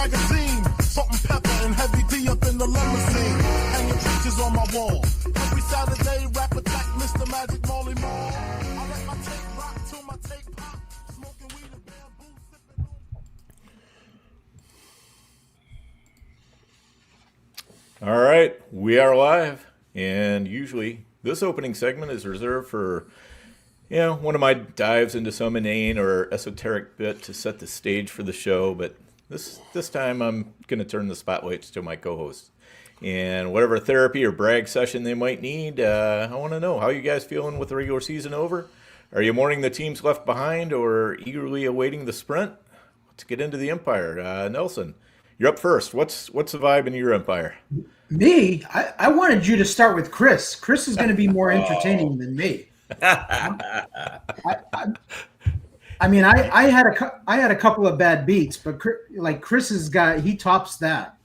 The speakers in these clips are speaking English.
magazine. Salt and pepper and heavy D up in the limousine. Hanging pictures on my wall. Every Saturday, rap attack, Mr. Magic Molly Mall. I let my tape rock till my tape pop. Smoking weed and bamboo, sipping on. All right, we are live, and usually this opening segment is reserved for, one of my dives into some inane or esoteric bit to set the stage for the show. But this time I'm going to turn the spotlights to my co-hosts, and whatever therapy or brag session they might need. I want to know, how you guys feeling with the regular season over? Are you mourning the teams left behind or eagerly awaiting the sprint? Let's get into the Empire. Nelson, you're up first. What's the vibe in your Empire? Me? I wanted you to start with Chris. Chris is going to be more entertaining than me. I mean, I had a couple of bad beats, but Chris has got, he tops that.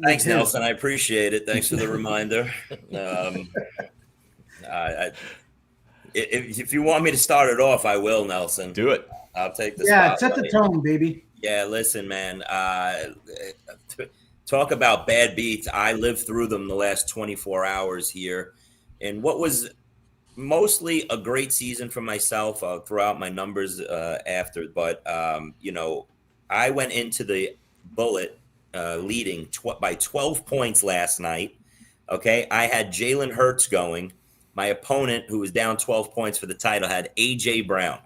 Thanks, Nelson. I appreciate it. Thanks for the reminder. If you want me to start it off, I will, Nelson. Do it. I'll take the spotlight. Set the tone, baby. Yeah, listen, man. Talk about bad beats. I lived through them the last 24 hours here. And what was mostly a great season for myself. I'll throw out my numbers after. But, I went into the bullet leading by 12 points last night. Okay, I had Jalen Hurts going. My opponent, who was down 12 points for the title, had A.J. Brown.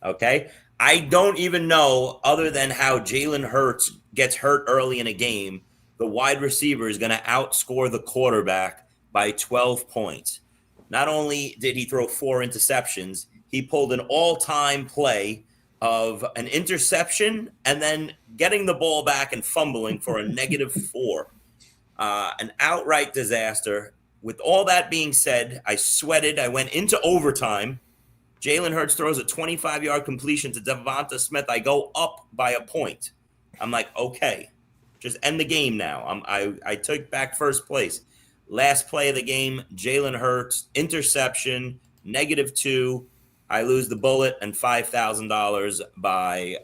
Okay, I don't even know, other than how Jalen Hurts gets hurt early in a game, the wide receiver is going to outscore the quarterback by 12 points. Not only did he throw 4 interceptions, he pulled an all-time play of an interception and then getting the ball back and fumbling for a -4. An outright disaster. With all that being said, I sweated. I went into overtime. Jalen Hurts throws a 25-yard completion to Devonta Smith. I go up by a point. I'm like, okay, just end the game now. I took back first place. Last play of the game, Jalen Hurts, interception, -2. I lose the bullet and $5,000 by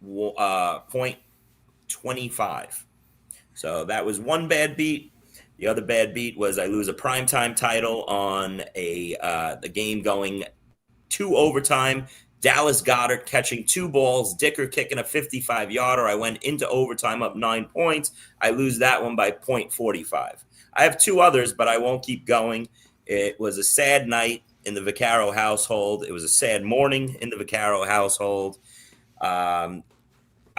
.25. So that was one bad beat. The other bad beat was I lose a primetime title on the game going to overtime. Dallas Goedert catching 2 balls, Dicker kicking a 55-yarder. I went into overtime up 9 points. I lose that one by .45. I have 2 others, but I won't keep going. It was a sad night in the Vaccaro household. It was a sad morning in the Vaccaro household. I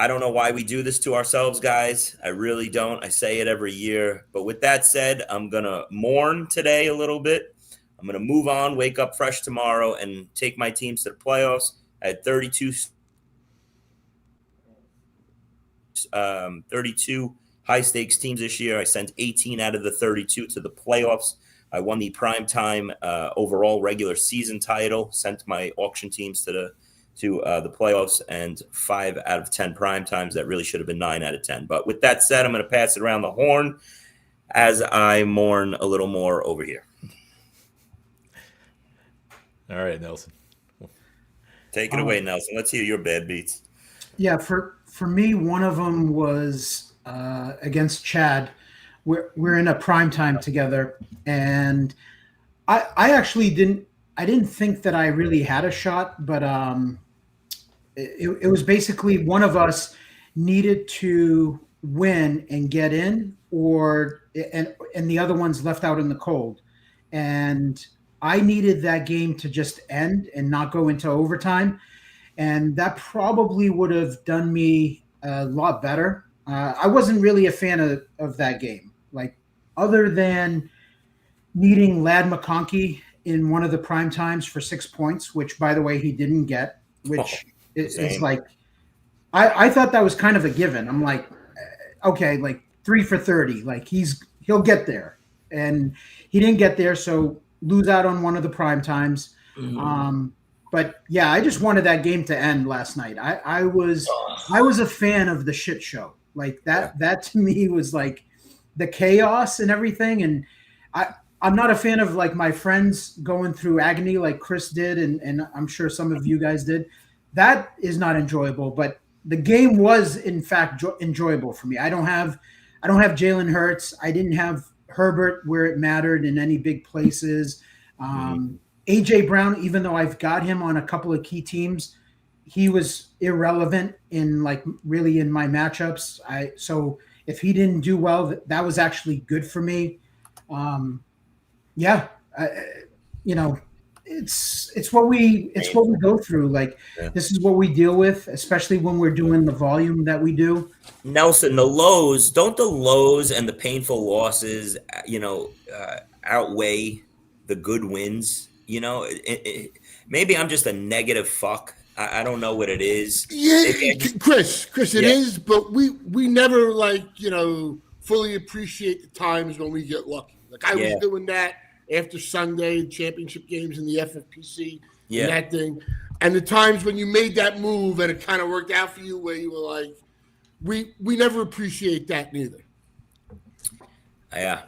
don't know why we do this to ourselves, guys. I really don't. I say it every year. But with that said, I'm going to mourn today a little bit. I'm going to move on, wake up fresh tomorrow, and take my teams to the playoffs. I had 32 high-stakes teams this year. I sent 18 out of the 32 to the playoffs. I won the primetime overall regular season title, sent my auction teams to the playoffs, and 5 out of 10 primetimes. That really should have been 9 out of 10. But with that said, I'm going to pass it around the horn as I mourn a little more over here. All right, Nelson. Take it away, Nelson. Let's hear your bad beats. Yeah, for me, one of them was against Chad. We're in a prime time together, and I actually didn't think that I really had a shot, but it was basically one of us needed to win and get in, and the other one's left out in the cold, and I needed that game to just end and not go into overtime. And that probably would have done me a lot better. I wasn't really a fan of that game. Like, other than needing Ladd McConkey in one of the prime times for 6 points, which, by the way, he didn't get, which is like, I thought that was kind of a given. I'm like, okay, like 3 for 30, like he'll get there. And he didn't get there, so lose out on one of the prime times. Mm-hmm. But yeah, I just wanted that game to end last night. I was a fan of the shit show. Like that to me was like the chaos and everything. And I'm not a fan of like my friends going through agony like Chris did, and I'm sure some of you guys did. That is not enjoyable. But the game was in fact enjoyable for me. I don't have Jalen Hurts. I didn't have Herbert where it mattered in any big places. AJ Brown, even though I've got him on a couple of key teams, he was irrelevant in really in my matchups. So if he didn't do well, that was actually good for me. It's what we go through. This is what we deal with, especially when we're doing the volume that we do. Nelson, the lows and the painful losses, outweigh the good wins? Maybe I'm just a negative fuck. I don't know what it is. Yeah, Chris, it is, but we never fully appreciate the times when we get lucky. I was doing that after Sunday championship games in the FFPC and that thing, and the times when you made that move and it kind of worked out for you, where you were like, we never appreciate that neither. Yeah.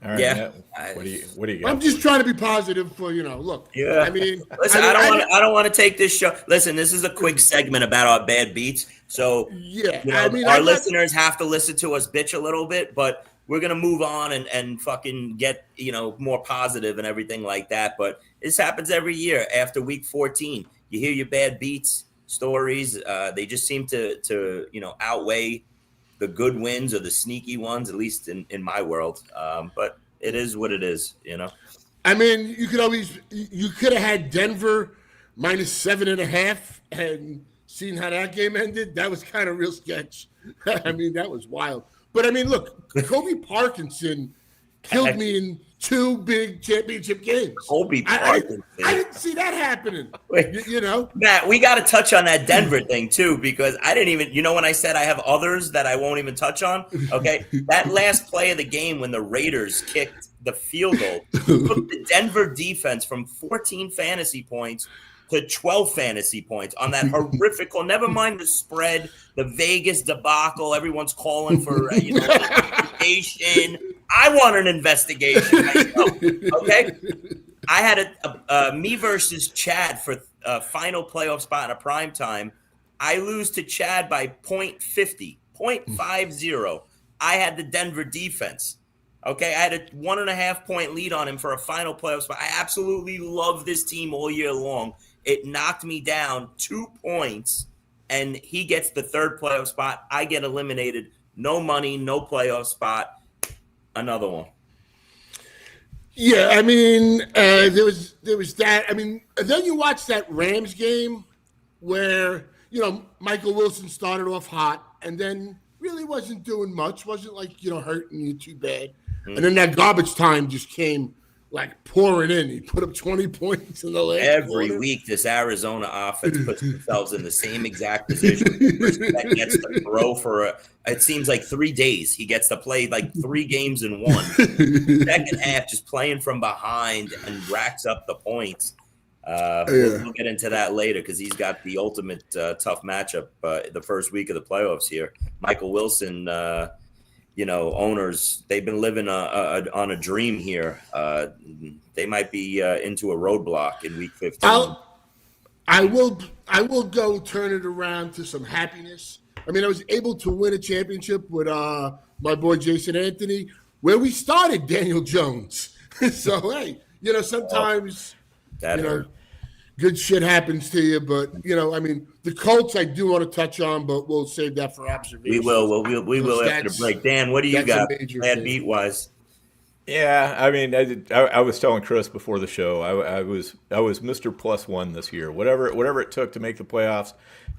All right. Yeah. What do you got? I'm just trying to be positive for look. Yeah. I mean, listen, I don't want to take this show. Listen, this is a quick segment about our bad beats. So our listeners have to listen to us bitch a little bit, but we're gonna move on and fucking get more positive and everything like that. But this happens every year after week 14. You hear your bad beats stories. They just seem to outweigh the good wins or the sneaky ones, at least in my world. But it is what it is, I mean, you could have had Denver -7.5 and seen how that game ended. That was kind of real sketch. I mean, that was wild. But I mean, look, Kobe Parkinson killed me in 2 big championship games. Kobe Parkinson. I didn't see that happening. Matt, we got to touch on that Denver thing too, because I didn't even, when I said I have others that I won't even touch on. Okay, that last play of the game when the Raiders kicked the field goal took the Denver defense from 14 fantasy points to 12 fantasy points on that horrific call. Never mind the spread, the Vegas debacle. Everyone's calling for investigation. I want an investigation myself. Okay, I had a me versus Chad for a final playoff spot in a prime time. I lose to Chad by 0.50. I had the Denver defense. Okay, I had a 1.5 point lead on him for a final playoff spot. I absolutely love this team all year long. It knocked me down 2 points, and he gets the third playoff spot. I get eliminated. No money, no playoff spot. Another one. Yeah, I mean, there was that. I mean, then you watch that Rams game where Michael Wilson started off hot and then really wasn't doing much. Wasn't hurting you too bad. Mm-hmm. And then that garbage time just came pouring in. He put up 20 points in the last quarter. Week, this Arizona offense puts themselves in the same exact position. That gets to throw for it seems like 3 days. He gets to play 3 games in one. Second half, just playing from behind and racks up the points. We'll get into that later because he's got the ultimate tough matchup the first week of the playoffs here. Michael Wilson, owners, they've been living on a dream here. They might be into a roadblock in week 15. I will go turn it around to some happiness. I mean, I was able to win a championship with my boy Jason Anthony, where we started Daniel Jones. So hey, sometimes good shit happens to you, but I mean, the Colts I do want to touch on, but we'll save that for observation. We will after the break. Dan, what do you got? Bad beat wise. Yeah, I mean, I was telling Chris before the show, I was Mr. +1 this year. Whatever it took to make the playoffs,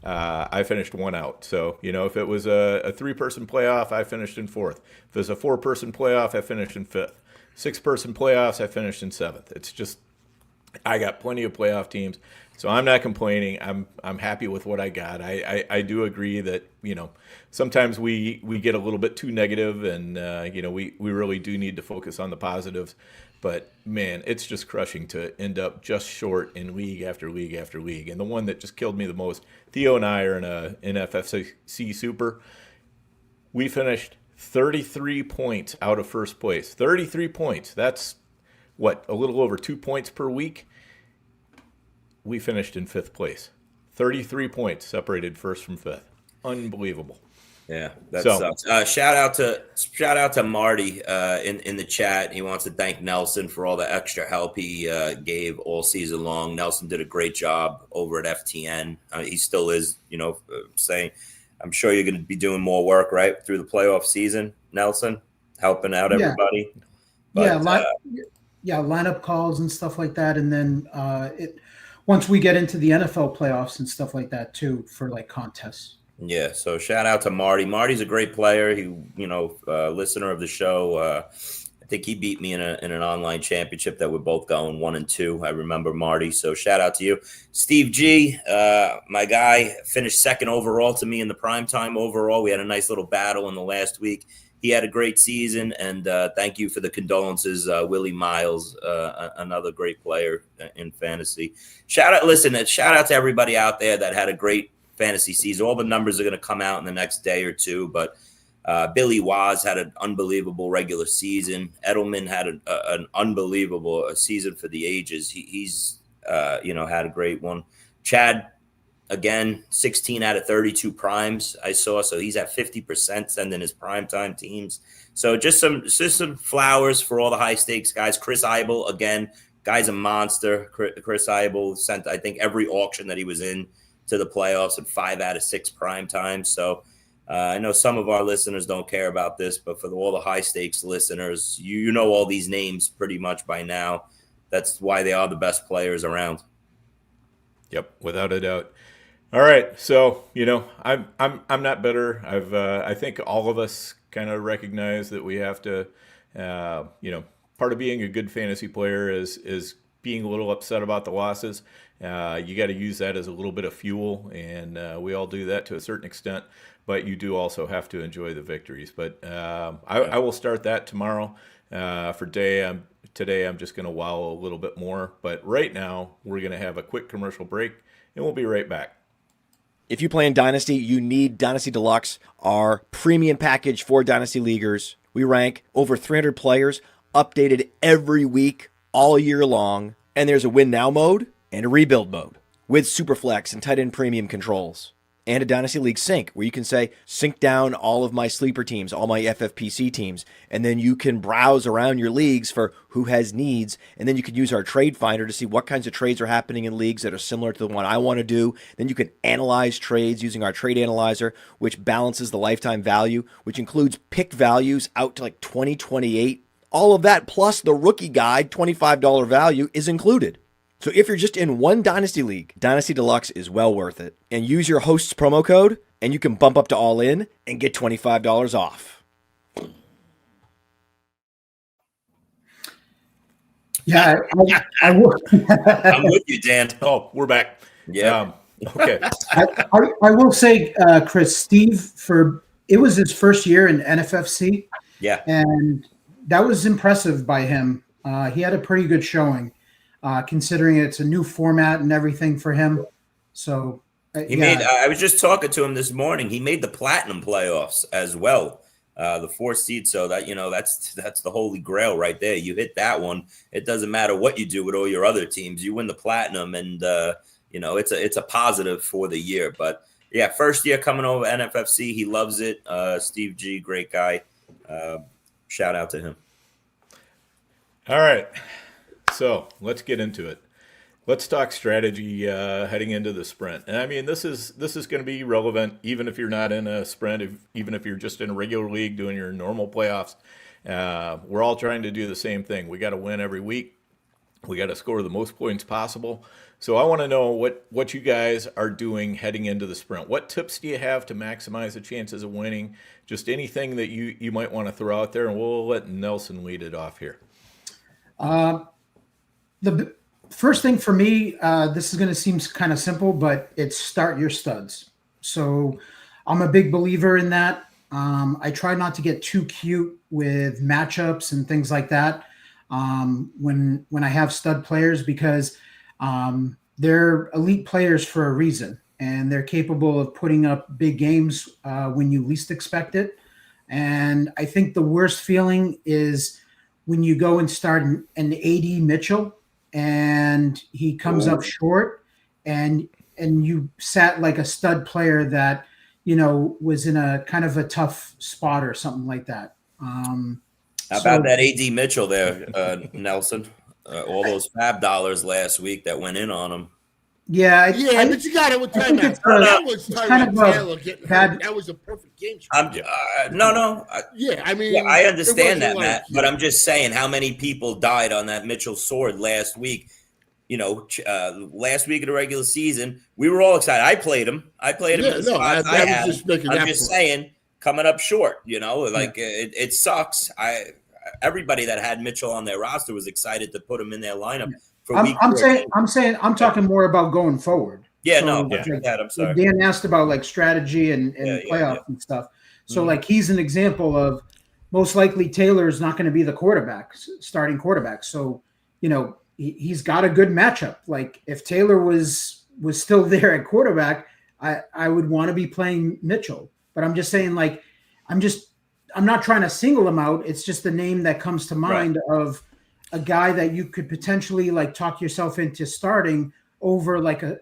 I finished one out. So if it was a 3-person playoff, I finished in 4th. If it was a 4-person playoff, I finished in 5th. 6-person playoffs, I finished in 7th. It's just I got plenty of playoff teams, so I'm not complaining. I'm happy with what I got. I do agree that sometimes we get a little bit too negative, and we really do need to focus on the positives. But man, it's just crushing to end up just short in league after league after league. And the one that just killed me the most, Theo and I are in a NFFC Super. We finished 33 points out of first place. 33 points. That's a little over 2 points per week. We finished in 5th place. 33 points separated first from fifth. Unbelievable. Yeah, that sucks. Shout out to Marty in the chat. He wants to thank Nelson for all the extra help he gave all season long. Nelson did a great job over at FTN. He still is, saying, I'm sure you're going to be doing more work right through the playoff season, Nelson, helping out everybody. But, lineup calls and stuff like that, and then once we get into the NFL playoffs and stuff like that too, for like contests. Yeah, so shout out to Marty. Marty's a great player. He, listener of the show. I think he beat me in an online championship that we're both going 1-2. I remember Marty. So shout out to you, Steve G. My guy finished second overall to me in the primetime overall. We had a nice little battle in the last week. He had a great season, and thank you for the condolences, Willie Miles, another great player in fantasy. Shout out to everybody out there that had a great fantasy season. All the numbers are going to come out in the next day or two, but Billy Waz had an unbelievable regular season. Edelman had an unbelievable season for the ages. He's had a great one. Chad, again, 16 out of 32 primes I saw, so he's at 50% sending his primetime teams. So just some flowers for all the high stakes guys. Chris Eibel, again, guy's a monster. Chris Eibel sent, I think, every auction that he was in to the playoffs at 5 out of 6 prime time. So I know some of our listeners don't care about this, but for all the high stakes listeners, you know all these names pretty much by now. That's why they are the best players around. Yep, without a doubt. All right, so I'm not bitter. I think all of us kind of recognize that we have to, part of being a good fantasy player is being a little upset about the losses. You got to use that as a little bit of fuel, and we all do that to a certain extent. But you do also have to enjoy the victories. But I will start that tomorrow. Today, I'm just going to wallow a little bit more. But right now, we're going to have a quick commercial break, and we'll be right back. If you play in Dynasty, you need Dynasty Deluxe, our premium package for Dynasty Leaguers. We rank over 300 players, updated every week, all year long. And there's a win now mode and a rebuild mode with Superflex and tight end premium controls. And a Dynasty League sync where you can say, sync down all of my sleeper teams, all my FFPC teams. And then you can browse around your leagues for who has needs. And then you can use our trade finder to see what kinds of trades are happening in leagues that are similar to the one I want to do. Then you can analyze trades using our trade analyzer, which balances the lifetime value, which includes picked values out to like 2028. All of that plus the rookie guide, $25 value is included. So if you're just in one Dynasty League, Dynasty Deluxe is well worth it. And use your host's promo code, and you can bump up to All In and get $25 off. Yeah, I will. I'm with you, Dan. Oh, we're back. Yeah. Okay. I will say, Chris, Steve, it was his first year in NFFC. Yeah. And that was impressive by him. He had a pretty good showing. Considering it's a new format and everything for him. So I was just talking to him this morning. He made the platinum playoffs as well, the 4th seed. So that, that's the holy grail right there. You hit that one. It doesn't matter what you do with all your other teams. You win the platinum and, it's a positive for the year. But yeah, first year coming over NFFC. He loves it. Steve G, great guy. Shout out to him. All right. So let's get into it. Let's talk strategy heading into the sprint. And I mean, this is going to be relevant even if you're not in a sprint, even if you're just in a regular league doing your normal playoffs. We're all trying to do the same thing. We got to win every week. We got to score the most points possible. So I want to know what you guys are doing heading into the sprint. What tips do you have to maximize the chances of winning? Just anything that you might want to throw out there, and we'll let Nelson lead it off here. The first thing for me, this is going to seem kind of simple, but it's start your studs. So I'm a big believer in that. I try not to get too cute with matchups and things like that when I have stud players, because they're elite players for a reason, and they're capable of putting up big games when you least expect it. And I think the worst feeling is when you go and start an AD Mitchell and he comes up short and and you sat like a stud player that, you know, was in a kind of a tough spot or something like that. How about that AD Mitchell there, Nelson? All those fab dollars last week that went in on him. Yeah, but you got it with time. That was Tyrod Taylor getting hurt. That was a perfect game. No. I mean, yeah, I understand that, Matt. But I'm just saying, how many people died on that Mitchell sword last week? You know, last week of the regular season, we were all excited. I played him. I'm just saying, coming up short. You know, like it sucks. Everybody that had Mitchell on their roster was excited to put him in their lineup. I'm talking more about going forward. I'm sorry. Dan asked about like strategy and playoff and stuff. So like he's an example of most likely Taylor is not going to be the starting quarterback. So, you know, he's got a good matchup. Like if Taylor was still there at quarterback, I would want to be playing Mitchell. But I'm just saying, like, I'm not trying to single him out. It's just the name that comes to mind of a guy that you could potentially like talk yourself into starting over like a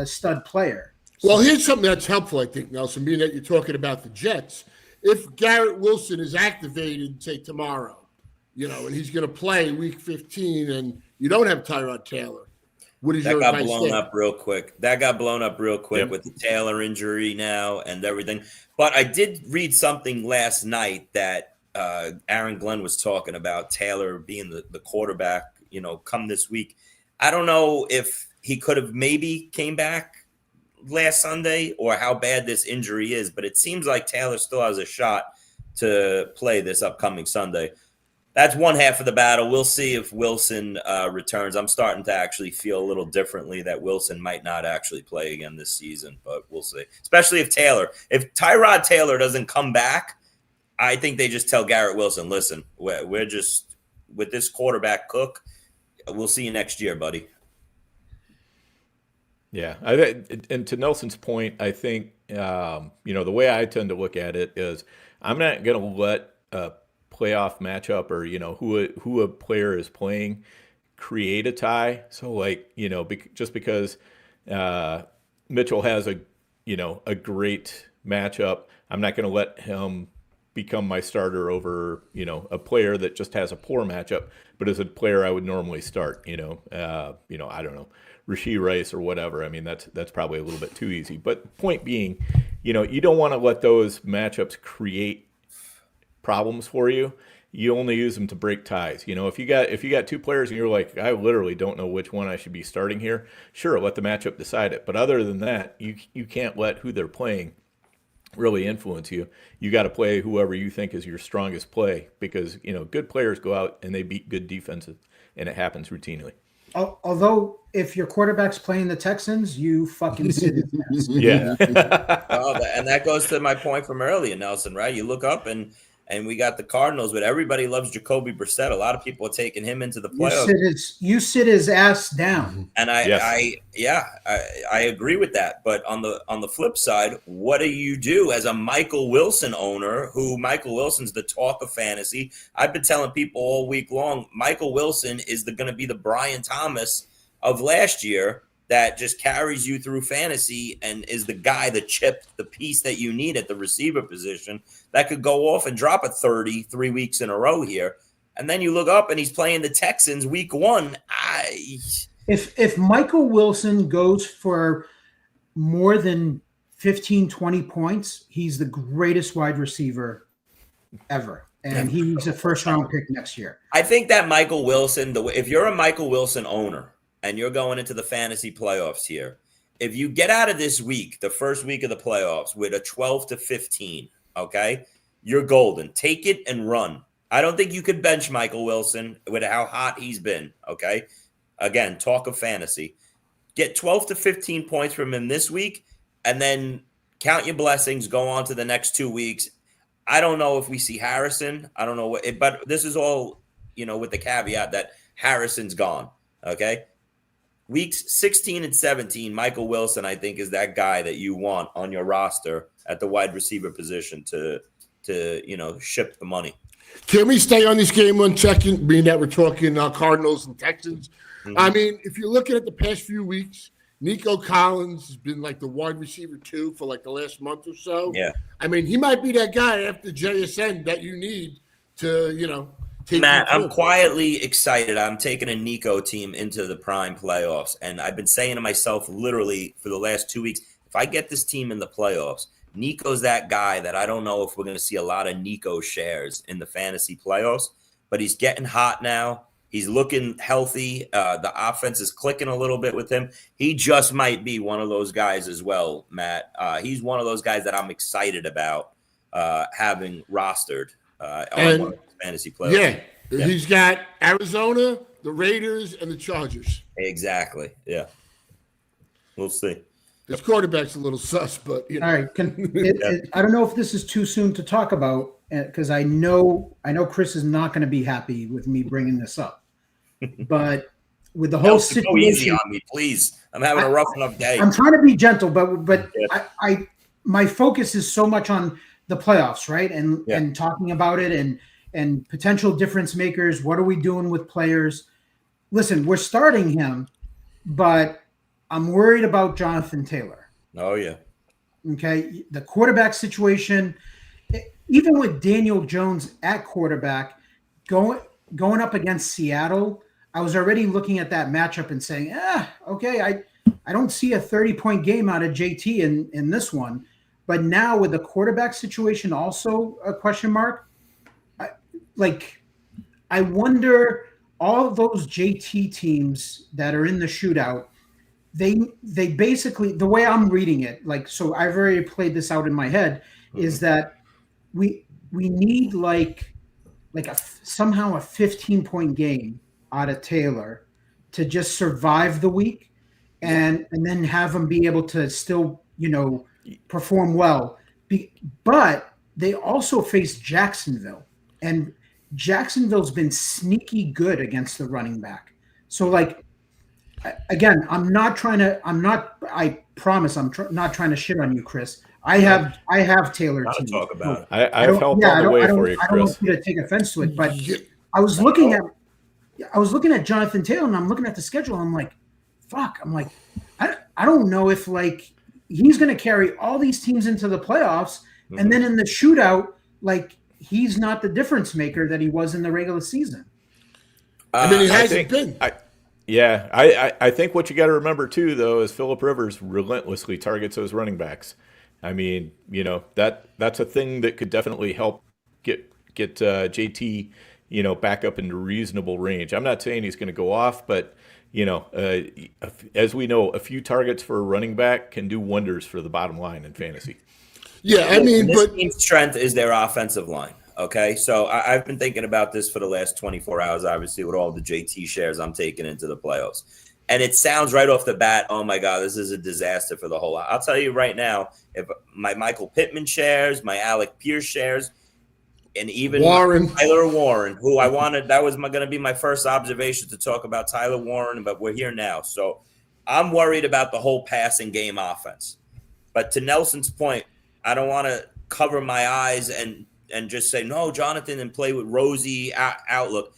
stud player. Well, here's something that's helpful, I think, Nelson, being that you're talking about the Jets. If Garrett Wilson is activated, say tomorrow, you know, and he's going to play week 15 and you don't have Tyrod Taylor, what is your advice? That got blown up real quick with the Taylor injury now and everything. But I did read something last night that Aaron Glenn was talking about Taylor being the quarterback, you know, come this week. I don't know if he could have maybe came back last Sunday or how bad this injury is, but it seems like Taylor still has a shot to play this upcoming Sunday. That's one half of the battle. We'll see if Wilson returns. I'm starting to actually feel a little differently that Wilson might not actually play again this season, but we'll see. Especially if Tyrod Taylor doesn't come back, I think they just tell Garrett Wilson, listen, we're just with this quarterback cook. We'll see you next year, buddy. Yeah. And to Nelson's point, I think, the way I tend to look at it is I'm not going to let a playoff matchup or, you know, who a player is playing create a tie. So like, you know, just because Mitchell has a great matchup, I'm not going to let him become my starter over, you know, a player that just has a poor matchup, but as a player I would normally start, I don't know, Rashee Rice or whatever. I mean, that's probably a little bit too easy. But point being, you know, you don't want to let those matchups create problems for you. You only use them to break ties. You know, if you got two players and you're like, I literally don't know which one I should be starting here, sure, let the matchup decide it. But other than that, you can't let who they're playing really influence you. You got to play whoever you think is your strongest play because, you know, good players go out and they beat good defenses, and it happens routinely. Although if your quarterback's playing the Texans, you fucking sit his ass. Yeah. And that goes to my point from earlier, Nelson, right? You look up and we got the Cardinals, but everybody loves Jacoby Brissett. A lot of people are taking him into the playoffs. You sit his ass down. And I agree with that. But on the flip side, what do you do as a Michael Wilson owner who Michael Wilson's the talk of fantasy? I've been telling people all week long, Michael Wilson is going to be the Brian Thomas of last year that just carries you through fantasy and is the guy, the chip, the piece that you need at the receiver position that could go off and drop a 30 3 weeks in a row here. And then you look up and he's playing the Texans week 1. If Michael Wilson goes for more than 15, 20 points, he's the greatest wide receiver ever. And he's a first-round pick next year. I think that Michael Wilson, if you're a Michael Wilson owner and you're going into the fantasy playoffs here, if you get out of this week, the first week of the playoffs, with a 12-15, okay, you're golden. Take it and run. I don't think you could bench Michael Wilson with how hot he's been, okay? Again, talk of fantasy. Get 12-15 points from him this week, and then count your blessings, go on to the next 2 weeks. I don't know if we see Harrison. I don't know but this is all, you know, with the caveat that Harrison's gone, okay? Weeks 16 and 17, Michael Wilson, I think, is that guy that you want on your roster at the wide receiver position to ship the money. Can we stay on this game 1 second, being that we're talking Cardinals and Texans? Mm-hmm. I mean, if you're looking at the past few weeks, Nico Collins has been like the wide receiver 2 for like the last month or so. Yeah. I mean, he might be that guy after JSN that you need to, take Matt, you I'm through. quietly excited. I'm taking a Nico team into the Prime playoffs, and I've been saying to myself literally for the last 2 weeks, if I get this team in the playoffs, Nico's that guy that I don't know if we're going to see a lot of Nico shares in the fantasy playoffs, but he's getting hot now. He's looking healthy. The offense is clicking a little bit with him. He just might be one of those guys as well, Matt. He's one of those guys that I'm excited about having rostered on one of the fantasy playoffs. Yeah, he's got Arizona, the Raiders, and the Chargers. Exactly. Yeah. We'll see. This quarterback's a little sus, but All right. I don't know if this is too soon to talk about because I know Chris is not going to be happy with me bringing this up. But with the whole Nelson, situation, go easy on me, please. I'm having a rough enough day. I'm trying to be gentle, but Yeah. I my focus is so much on the playoffs, right? And talking about it and potential difference makers. What are we doing with players? Listen, we're starting him, but I'm worried about Jonathan Taylor. Oh, yeah. Okay. The quarterback situation, even with Daniel Jones at quarterback, going up against Seattle, I was already looking at that matchup and saying, okay, I don't see a 30-point game out of JT in this one. But now with the quarterback situation also a question mark, I wonder all of those JT teams that are in the shootout, they basically, the way I'm reading it, so I've already played this out in my head, is that we need somehow a 15-point game out of Taylor to just survive the week and then have him be able to still, perform well. But they also face Jacksonville, and Jacksonville's been sneaky good against the running back. So again, I promise I'm not trying to shit on you, Chris. I have Taylor Gotta teams. talk about it. I've helped all the way for you, I don't Chris. want you to take offense to it, but I was looking at Jonathan Taylor, and I'm looking at the schedule. And I'm like, fuck. I'm like, I don't know if he's going to carry all these teams into the playoffs, and then in the shootout, he's not the difference maker that he was in the regular season. I mean, he hasn't been. I think what you got to remember too, though, is Phillip Rivers relentlessly targets those running backs. I mean, that's a thing that could definitely help get JT, back up into reasonable range. I'm not saying he's going to go off, but as we know, a few targets for a running back can do wonders for the bottom line in fantasy. Yeah, I mean, this but team's strength is their offensive line. Okay, so I've been thinking about this for the last 24 hours, obviously, with all the JT shares I'm taking into the playoffs. And it sounds right off the bat, oh my God, this is a disaster for the whole lot. I'll tell you right now, if my Michael Pittman shares, my Alec Pierce shares, and even Tyler Warren, who I wanted, that was going to be my first observation to talk about Tyler Warren, but we're here now. So I'm worried about the whole passing game offense. But to Nelson's point, I don't want to cover my eyes and just say, no, Jonathan, and play with rosy outlook.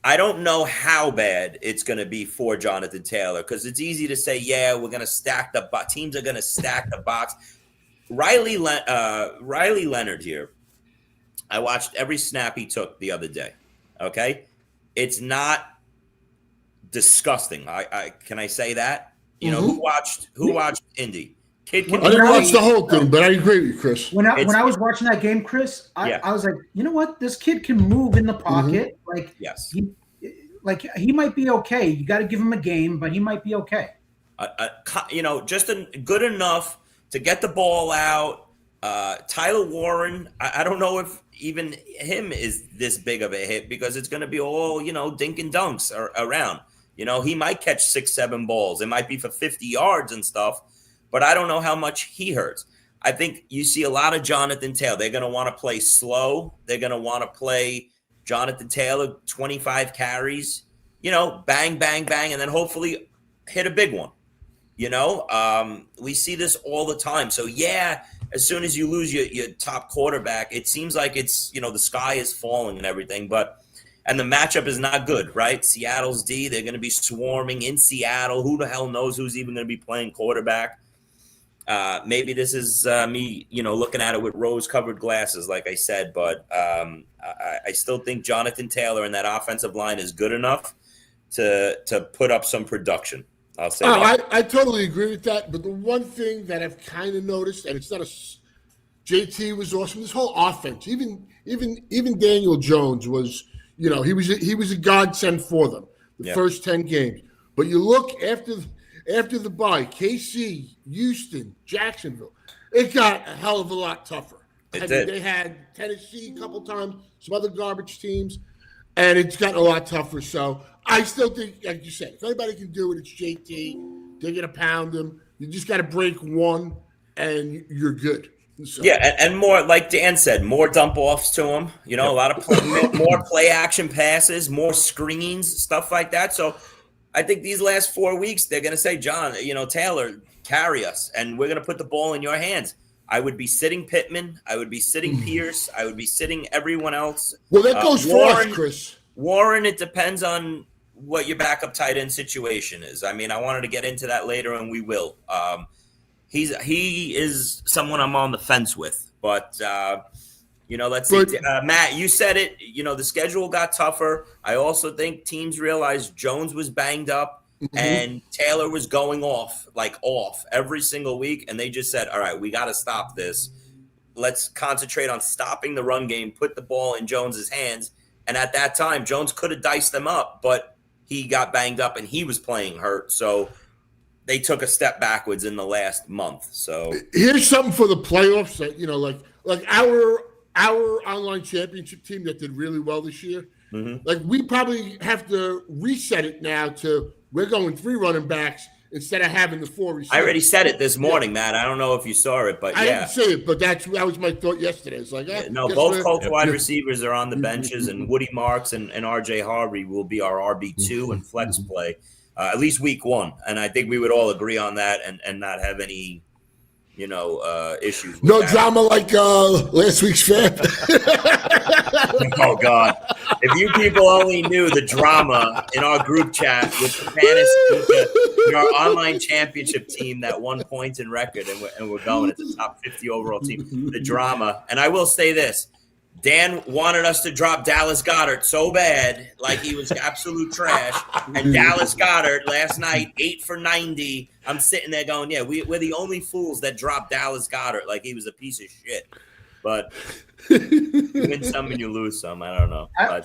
I don't know how bad it's going to be for Jonathan Taylor, because it's easy to say, yeah, we're going to stack the box. Teams are going to stack the box. Riley Leonard here, I watched every snap he took the other day. Okay? It's not disgusting. Can I say that? Who watched Indy? I didn't watch the whole thing, but I agree with you, Chris. When I was watching that game, Chris, I was like, you know what? This kid can move in the pocket. Yes. He might be okay. You got to give him a game, but he might be okay. Just good enough to get the ball out. Tyler Warren, I don't know if even him is this big of a hit, because it's going to be all, dink and dunks around. He might catch 6-7 balls. It might be for 50 yards and stuff. But I don't know how much he hurts. I think you see a lot of Jonathan Taylor. They're going to want to play slow. They're going to want to play Jonathan Taylor 25 carries, bang, bang, bang, and then hopefully hit a big one. We see this all the time. So, yeah, as soon as you lose your top quarterback, it seems like it's, the sky is falling and everything. But And the matchup is not good, right? Seattle's D, they're going to be swarming in Seattle. Who the hell knows who's even going to be playing quarterback? Maybe this is me, looking at it with rose-colored glasses, like I said. But I still think Jonathan Taylor and that offensive line is good enough to put up some production. I'll say that. I totally agree with that. But the one thing that I've kind of noticed, and it's not JT was awesome. This whole offense, even Daniel Jones was, he was a godsend for them the first 10 games. But you look after the bye, KC, Houston, Jacksonville, it got a hell of a lot tougher. They had Tennessee a couple times, some other garbage teams, and it's gotten a lot tougher. So I still think, like you said, if anybody can do it, it's JT. They're going to pound him. You just got to break one, and you're good. So. Yeah, and more, like Dan said, more dump offs to him. A lot of more play action passes, more screens, stuff like that. So I think these last 4 weeks, they're going to say, John, Taylor, carry us, and we're going to put the ball in your hands. I would be sitting Pittman. I would be sitting Pierce. I would be sitting everyone else. Well, that goes for us, Chris. Warren, it depends on what your backup tight end situation is. I mean, I wanted to get into that later, and we will. He is someone I'm on the fence with, but let's see. Matt, you said it. The schedule got tougher. I also think teams realized Jones was banged up and Taylor was going off every single week, and they just said, "All right, we got to stop this. Let's concentrate on stopping the run game. Put the ball in Jones's hands." And at that time, Jones could have diced them up, but he got banged up and he was playing hurt, so they took a step backwards in the last month. So here's something for the playoffs that like our online championship team that did really well this year. Like we probably have to reset it now to we're going 3 running backs instead of having the 4 receivers. I already said it this morning, Matt. I don't know if you saw it, but I didn't see it, but that was my thought yesterday. It's like both Colts wide receivers are on the benches, and Woody Marks and RJ Harvey will be our RB2 and flex play. At least week 1, and I think we would all agree on that, and not have any, issues. With that. Drama like last week's Fab. Oh God! If you people only knew the drama in our group chat with the fantasy, our online championship team that won points in record, and we're going at the top 50 overall team. The drama, and I will say this. Dan wanted us to drop Dallas Goedert so bad, like he was absolute trash. And Dallas Goedert last night, 8 for 90. I'm sitting there going, yeah, we're the only fools that dropped Dallas Goedert like he was a piece of shit. But you win some and you lose some. I don't know. I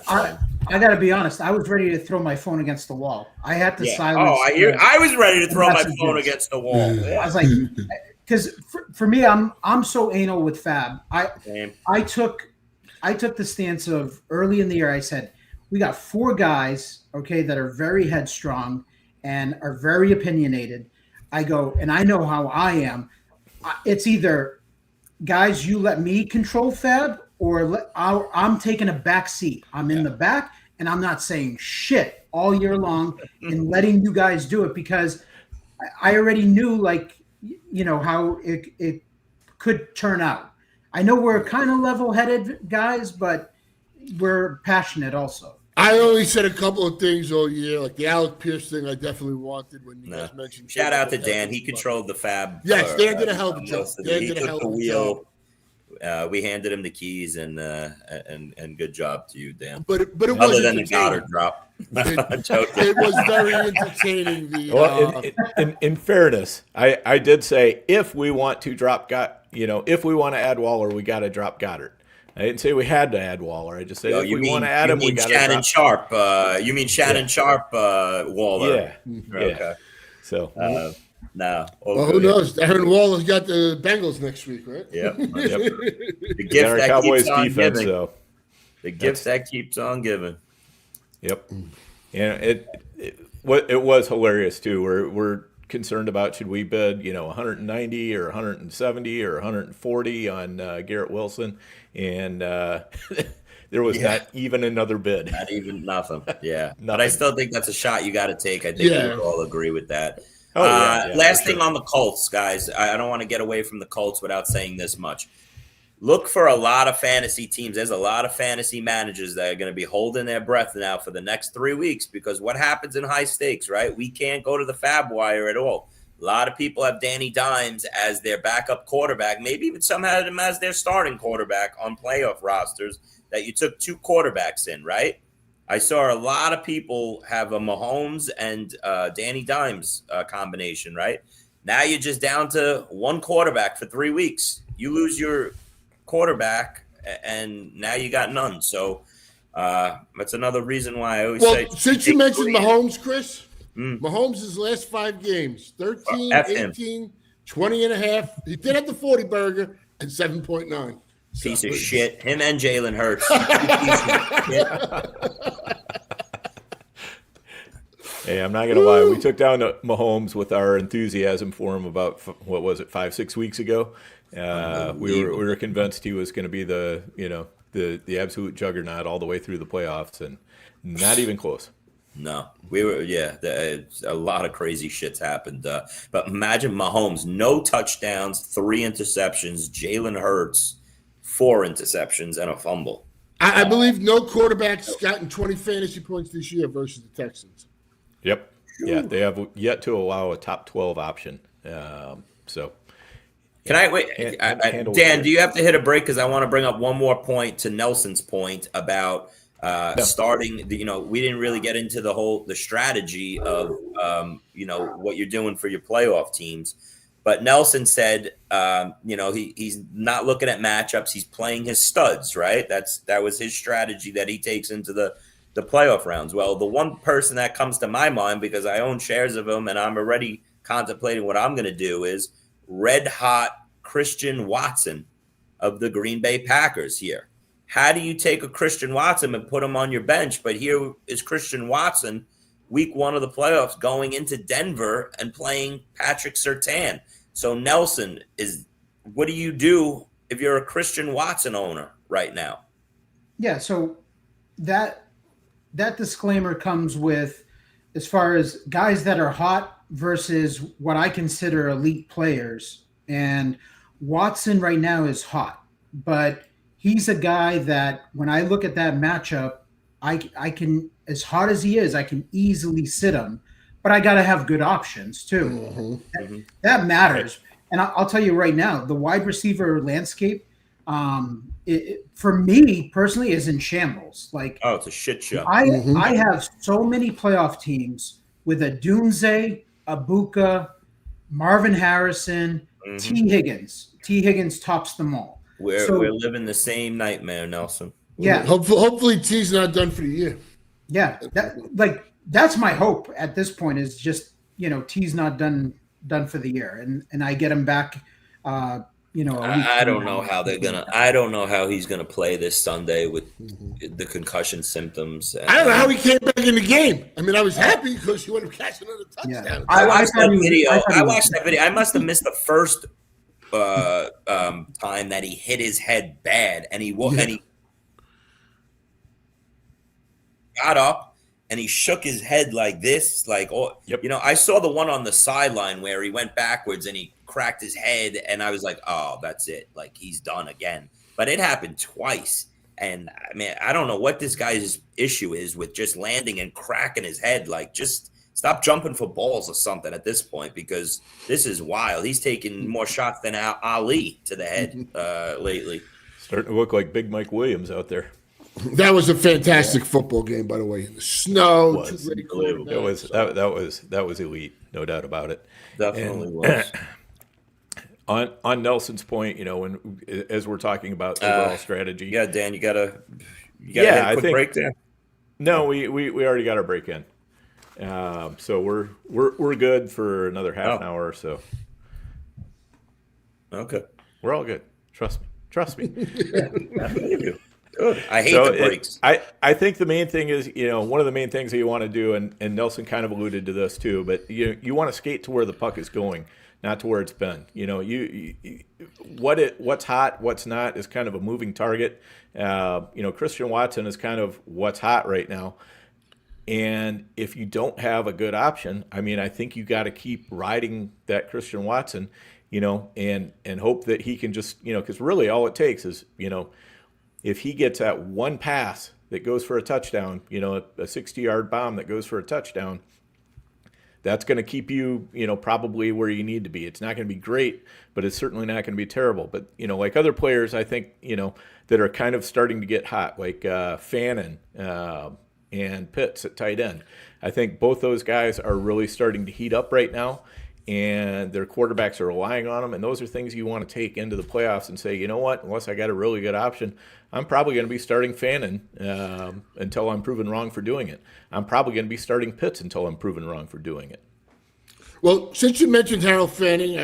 got to be honest. I was ready to throw my phone against the wall. I had to silence. Oh, I was ready to throw my phone against the wall. Yeah. I was like, because for me, I'm so anal with Fab. I took the stance of early in the year. I said, we got 4 guys, okay, that are very headstrong and are very opinionated. I go, and I know how I am. It's either, guys, you let me control Fab, or I'm taking a back seat. I'm in the back, and I'm not saying shit all year long and letting you guys do it, because I already knew, how it could turn out. I know we're kind of level-headed guys, but we're passionate also. I only said a couple of things all year, like the Alec Pierce thing I definitely wanted when you guys mentioned. Shout out to Dan. He controlled the Fab. Yes, Dan did a hell of a job. He took the wheel. We handed him the keys, and good job to you, Dan. But it other was than the Goddard drop. It was very entertaining. In fairness, I did say if we want to if we want to add Waller, we got to drop Goddard. I didn't say we had to add Waller. I just said if we want to add him, we got to drop Shannon Sharp. You mean Shannon Sharp, Waller? Yeah. Okay. So no. Well, who knows? Aaron Waller's got the Bengals next week, right? Yep. The gift our that Cowboys keeps on defense, giving. so The gift that keeps on giving. Yep. It was hilarious too. We're concerned about should we bid 190 or 170 or 140 on Garrett Wilson, and there was not even another bid. Not even nothing. Yeah. But I still think that's a shot you got to take. I think we all agree with that. Last thing on the Colts, guys. I don't want to get away from the Colts without saying this much. look for a lot of fantasy teams. There's a lot of fantasy managers that are going to be holding their breath now for the next 3 weeks, because what happens in high stakes, right? We can't go to the fab wire at all. A lot of people have Danny Dimes as their backup quarterback. Maybe even some had him as their starting quarterback on playoff rosters, that you took 2 quarterbacks in, right? I saw a lot of people have a Mahomes and Danny Dimes combination, right? Now you're just down to 1 quarterback for 3 weeks. You lose your quarterback, and now you got none. So that's another reason why I always say. Well, since you mentioned Mahomes, Chris, Mahomes' last 5 games, 13, 18, 20 and a half. He did have the 40 burger and 7.9. Piece of shit. Him and Jalen Hurts. Hey, I'm not going to lie. We took down Mahomes with our enthusiasm for him about, 5-6 weeks ago. We were convinced he was going to be the absolute juggernaut all the way through the playoffs, and not even close. No, we were, a lot of crazy shit's happened. But imagine Mahomes, no touchdowns, 3 interceptions, Jalen Hurts, 4 interceptions, and a fumble. I believe no quarterback's gotten 20 fantasy points this year versus the Texans. Yep. Yeah, they have yet to allow a top 12 option. So. Can I wait? Dan, do you have to hit a break? Because I want to bring up one more point to Nelson's point about starting. We didn't really get into the strategy of what you're doing for your playoff teams. But Nelson said, he's not looking at matchups. He's playing his studs, right? That was his strategy that he takes into the playoff rounds. Well, the one person that comes to my mind, because I own shares of him and I'm already contemplating what I'm going to do, is red hot Christian Watson of the Green Bay Packers here. How do you take a Christian Watson and put him on your bench? But here is Christian Watson, week 1 of the playoffs, going into Denver and playing Patrick Surtain. So Nelson, what do you do if you're a Christian Watson owner right now? Yeah, so that disclaimer comes with, as far as guys that are hot versus what I consider elite players. And Watson right now is hot, but he's a guy that when I look at that matchup, I can, as hot as he is, I can easily sit him, but I got to have good options too. Mm-hmm. That matters. And I'll tell you right now, the wide receiver landscape, for me personally, is in shambles. Like, it's a shit show. I have so many playoff teams with a Dunze, Abuka, Marvin Harrison, T. Higgins. T. Higgins tops them all. We're living the same nightmare, Nelson. Yeah. Hopefully T's not done for the year. Yeah. That's my hope at this point, is just, T's not done for the year, and I get him back. A week I don't know how I don't know how he's gonna play this Sunday with the concussion symptoms. I don't know how he came back in the game. I mean, I was happy because he would have catch another touchdown. Yeah. I watched that video. I must have missed the first time that he hit his head bad, and he got up and he shook his head like this, I saw the one on the sideline where he went backwards and he cracked his head, and I was like, oh, that's it, like he's done again. But it happened twice, and I mean, I don't know what this guy's issue is with just landing and cracking his head. Like, just stop jumping for balls or something at this point, because this is wild. He's taking more shots than Ali to the head lately. Starting to look like Big Mike Williams out there. That was a fantastic football game, by the way. In the snow, that was elite, no doubt about it. Definitely was. On Nelson's point, as we're talking about overall strategy. Yeah, Dan, you gotta hit a quick break there. No, we already got our break in. So we're good for another half an hour or so. Okay, we're all good. Trust me. I believe you. Good. I hate the breaks. I think the main thing is, one of the main things that you want to do, and Nelson kind of alluded to this too, but you want to skate to where the puck is going, not to where it's been. What's hot, what's not is kind of a moving target. Christian Watson is kind of what's hot right now. And if you don't have a good option, I mean, I think you got to keep riding that Christian Watson. and hope that he can just, because really all it takes is, if he gets that one pass that goes for a touchdown, a 60-yard bomb that goes for a touchdown, that's going to keep you, probably where you need to be. It's not going to be great, but it's certainly not going to be terrible. But, like other players, I think, that are kind of starting to get hot, like Fannin and Pitts at tight end. I think both those guys are really starting to heat up right now, and their quarterbacks are relying on them. And those are things you want to take into the playoffs and say, you know what, unless I got a really good option, I'm probably going to be starting Fannin until I'm proven wrong for doing it. I'm probably going to be starting Pitts until I'm proven wrong for doing it. Well, since you mentioned Harold Fanning,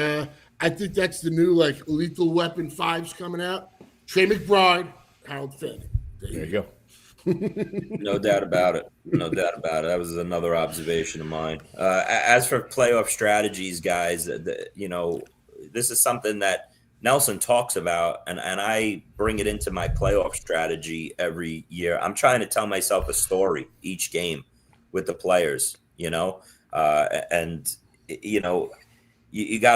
I think that's the new Lethal Weapon 5's coming out. Trey McBride, Harold Fanning. There you go. No doubt about it. No doubt about it. That was another observation of mine. As for playoff strategies, guys, this is something that Nelson talks about, and I bring it into my playoff strategy every year. I'm trying to tell myself a story each game with the players, you got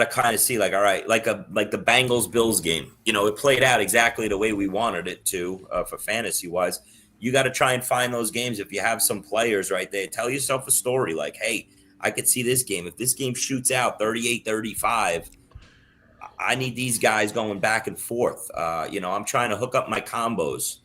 to kind of see, all right, like the Bengals Bills game, it played out exactly the way we wanted it to for fantasy wise. You got to try and find those games. If you have some players right there, tell yourself a story like, hey, I could see this game. If this game shoots out 38-35, I need these guys going back and forth. I'm trying to hook up my combos,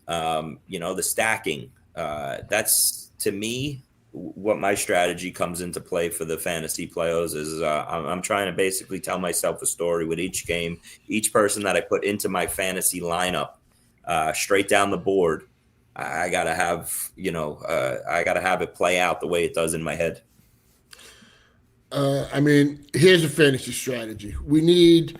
the stacking. That's, to me, what my strategy comes into play for the fantasy players is I'm trying to basically tell myself a story with each game, each person that I put into my fantasy lineup, straight down the board. I gotta have, it play out the way it does in my head. Here's a fantasy strategy. We need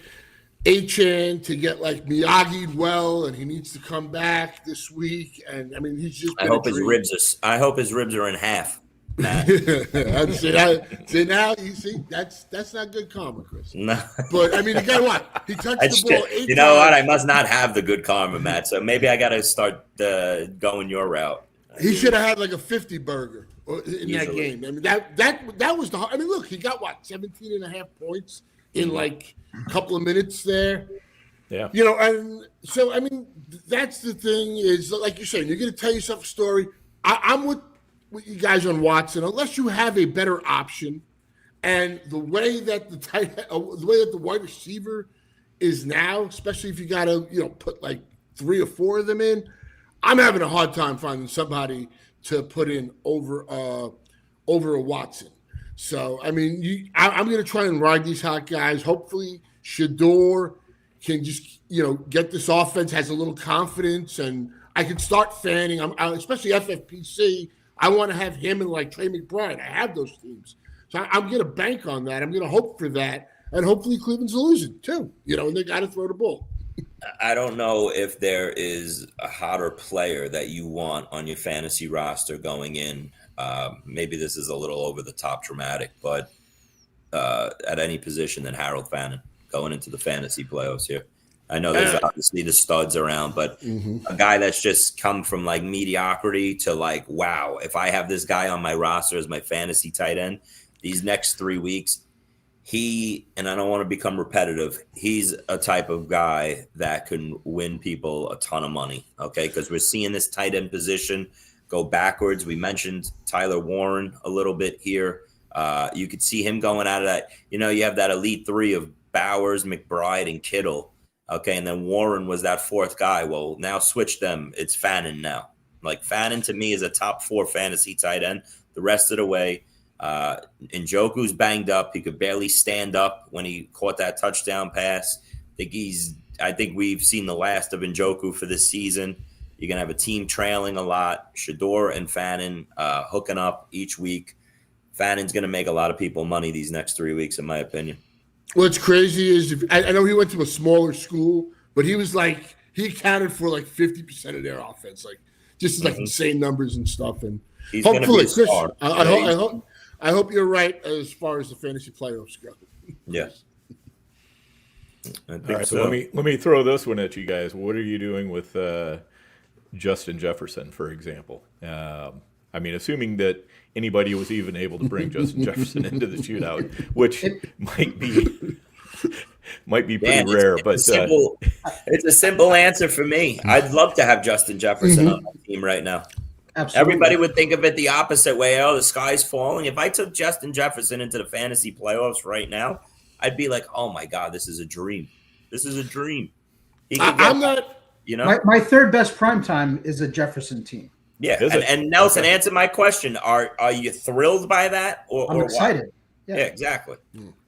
Achan to get Miyagi well, and he needs to come back this week. And he's just. I hope his ribs are in half. I'd say that. See now, you see that's not good karma, Chris. No. But again, what he touched the ball 8 times. You know what? I must not have the good karma, Matt. So maybe I got to start going your route. He should have had a 50 burger in that game. That was the. Look, he got 17 and a half points in a couple of minutes there. Yeah. And so that's the thing is, like you're saying, you're going to tell yourself a story. I'm with you guys on Watson, unless you have a better option, and the way that the wide receiver is now, especially if you got to put 3 or 4 of them in, I'm having a hard time finding somebody to put in over a Watson. So I'm going to try and ride these hot guys. Hopefully, Shador can just get this offense, has a little confidence, and I can start fanning. Especially FFPC. I want to have him and Trey McBride. I have those teams. So I'm going to bank on that. I'm going to hope for that. And hopefully Cleveland's losing too, and they got to throw the ball. I don't know if there is a hotter player that you want on your fantasy roster going in. Maybe this is a little over the top dramatic, but at any position than Harold Fannin going into the fantasy playoffs here. I know there's obviously the studs around, but a guy that's just come from mediocrity to wow, if I have this guy on my roster as my fantasy tight end, these next 3 weeks, and I don't want to become repetitive, he's a type of guy that can win people a ton of money, okay? Because we're seeing this tight end position go backwards. We mentioned Tyler Warren a little bit here. You could see him going out of that. You have that elite 3 of Bowers, McBride, and Kittle. Okay, and then Warren was that 4th guy. Well, now switch them. It's Fannin now. Fannin to me is a top 4 fantasy tight end. The rest of the way, Njoku's banged up. He could barely stand up when he caught that touchdown pass. I think we've seen the last of Njoku for this season. You're gonna have a team trailing a lot. Shador and Fannin hooking up each week. Fannin's gonna make a lot of people money these next 3 weeks, in my opinion. What's crazy is I know he went to a smaller school, but he was he accounted for 50% of their offense, just insane numbers and stuff. And he's hopefully, Chris, I hope you're right as far as the fantasy playoffs go. Yes. All right, so let me throw this one at you guys. What are you doing with Justin Jefferson, for example? Assuming that anybody was even able to bring Justin Jefferson into the shootout, which might be Might be pretty Man, rare, but it's a simple answer for me. I'd love to have Justin Jefferson on my team right now. Absolutely. Everybody would think of it the opposite way. Oh, the sky's falling. If I took Justin Jefferson into the fantasy playoffs right now, I'd be like, oh my God, this is a dream. This is a dream. I'm not. You know, my third best primetime is a Jefferson team. yeah. And Nelson, answer my question. Are you thrilled by that? I'm excited. Yeah, exactly.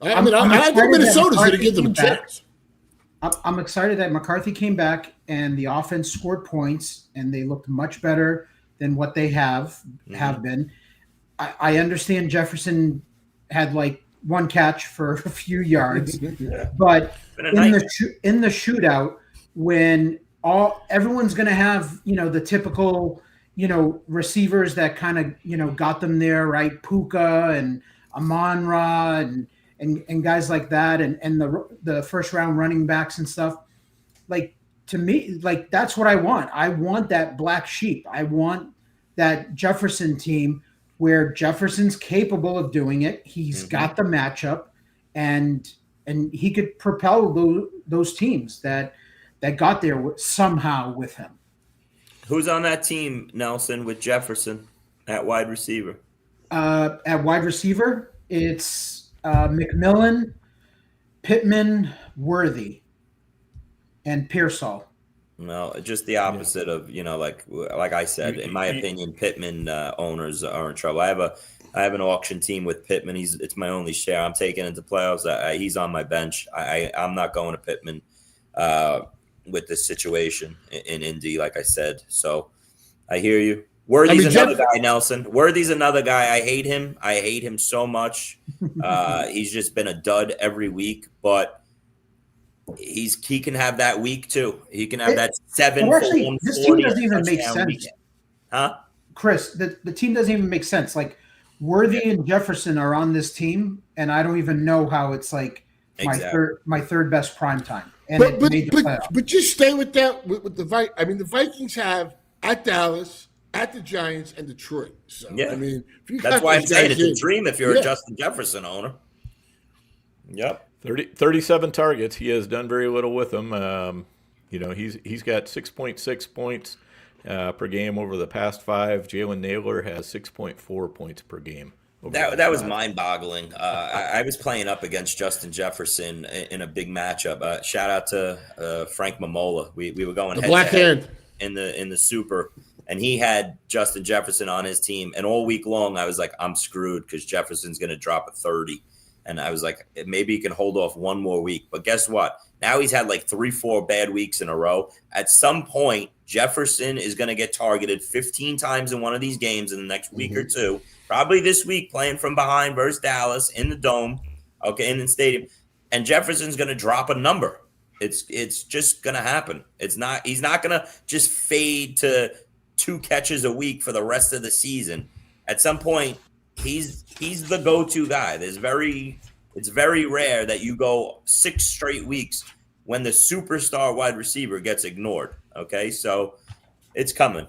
I think Minnesota's going to give them a chance. I'm excited that McCarthy came back and the offense scored points and they looked much better than what they have been. I understand Jefferson had like one catch for a few yards, but in the shootout, when everyone's going to have, the typical, receivers that kind of, got them there, right? Puka and Amon-Ra and guys like that, and the first round running backs and stuff. Like, to me, like, that's what I want. I want that black sheep. I want that Jefferson team where Jefferson's capable of doing it. He's got the matchup, and he could propel those teams that got there somehow with him. Who's on that team, Nelson, with Jefferson at wide receiver? At wide receiver, it's McMillan, Pittman, Worthy, and Pearsall. No, just the opposite of, like I said, in my opinion, Pittman owners are in trouble. I have an auction team with Pittman. It's my only share. I'm taking into playoffs. He's on my bench. I'm not going to Pittman with this situation in Indy, like I said. So I hear you. Worthy's another guy, Nelson. Worthy's another guy. I hate him. I hate him so much. He's just been a dud every week, but he can have that week too. He can have that 7 for 140. This team doesn't even make sense. Weekend. Huh? Chris, the team doesn't even make sense. Like, Worthy and Jefferson are on this team, and I don't even know how it's like my third best prime time. And but just stay with that with the Vikings. I mean, the Vikings have at Dallas, at the Giants, and Detroit. So yeah, I mean, that's why I'm saying it's a dream if you're a Justin Jefferson owner. Yep. 37 targets. He has done very little with them. He's got 6.6 points per game over the past 5. Jalen Naylor has 6.4 points per game. That was mind-boggling. I was playing up against Justin Jefferson in a big matchup. Shout out to Frank Mamola. We were going head-to-head in the Super, and he had Justin Jefferson on his team. And all week long, I was like, I'm screwed because Jefferson's going to drop a 30. And I was like, maybe he can hold off one more week. But guess what? Now he's had like 3-4 bad weeks in a row. At some point, Jefferson is going to get targeted 15 times in one of these games in the next week or two. Probably this week, playing from behind versus Dallas in the Dome, in the stadium. And Jefferson's going to drop a number. It's just going to happen. He's not going to just fade to 2 catches a week for the rest of the season. At some point, he's the go-to guy. It's very rare that you go 6 straight weeks when the superstar wide receiver gets ignored. Okay, so it's coming.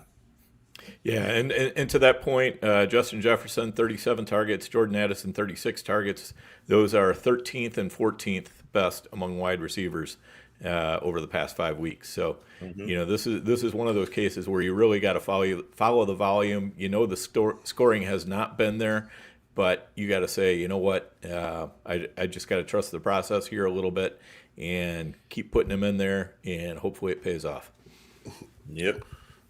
Yeah, and to that point, Justin Jefferson, 37 targets, Jordan Addison, 36 targets. Those are 13th and 14th best among wide receivers over the past 5 weeks. So, this is one of those cases where you really got to follow the volume. The scoring has not been there, but you got to say, you know what, I just got to trust the process here a little bit and keep putting him in there, and hopefully it pays off. Yep.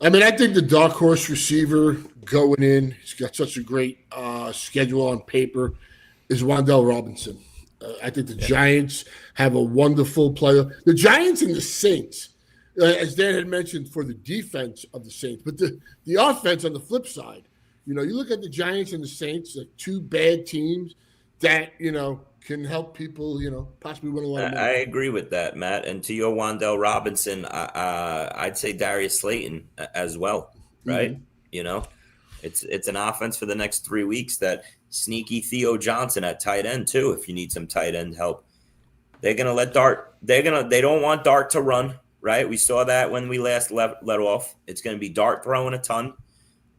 I mean, I think the dark horse receiver going in, he's got such a great schedule on paper, is Wan'Dale Robinson. I think the Giants have a wonderful player. The Giants and the Saints, as Dan had mentioned, for the defense of the Saints, but the offense on the flip side, you look at the Giants and the Saints, like 2 bad teams that, can help people, possibly win a lot of money. I agree with that, Matt. And to your Wan'Dale Robinson, I'd say Darius Slayton as well, right? Mm-hmm. It's an offense for the next 3 weeks that sneaky Theo Johnson at tight end too. If you need some tight end help, they're gonna let Dart. They don't want Dart to run, right? We saw that when we last let off. It's gonna be Dart throwing a ton,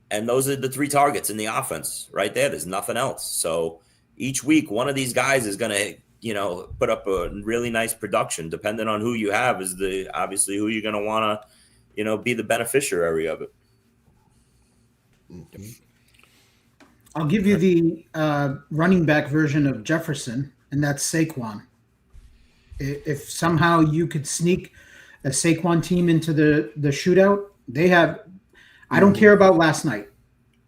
and those are the 3 targets in the offense right there. There's nothing else. So each week, one of these guys is going to put up a really nice production. Depending on who you have is obviously who you're going to want to, be the beneficiary of it. I'll give you the running back version of Jefferson, and that's Saquon. If somehow you could sneak a Saquon team into the shootout, they have. I don't care about last night.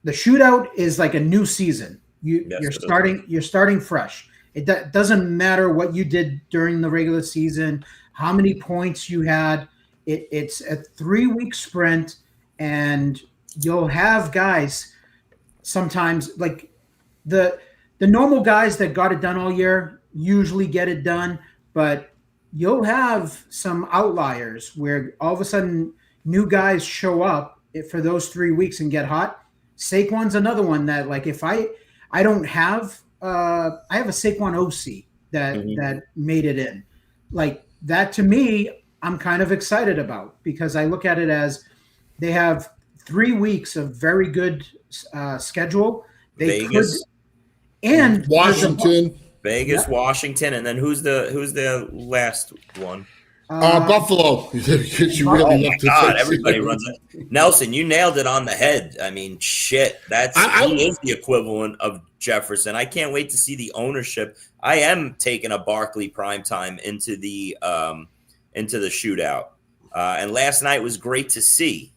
The shootout is like a new season. You're starting fresh. It doesn't matter what you did during the regular season, how many points you had. It's a 3-week sprint, and you'll have guys sometimes like the normal guys that got it done all year usually get it done, but you'll have some outliers where all of a sudden new guys show up for those 3 weeks and get hot. Saquon's another one that, like, if I don't have I have a Saquon OC that made it in. Like, that to me, I'm kind of excited about, because I look at it as they have 3 weeks of very good schedule. Vegas and Washington. Washington, and then who's the last one? Buffalo. Everybody runs it. Nelson, you nailed it on the head. I mean, shit. He is the equivalent of Jefferson. I can't wait to see the ownership. I am taking a Barkley primetime into the shootout. And last night was great to see.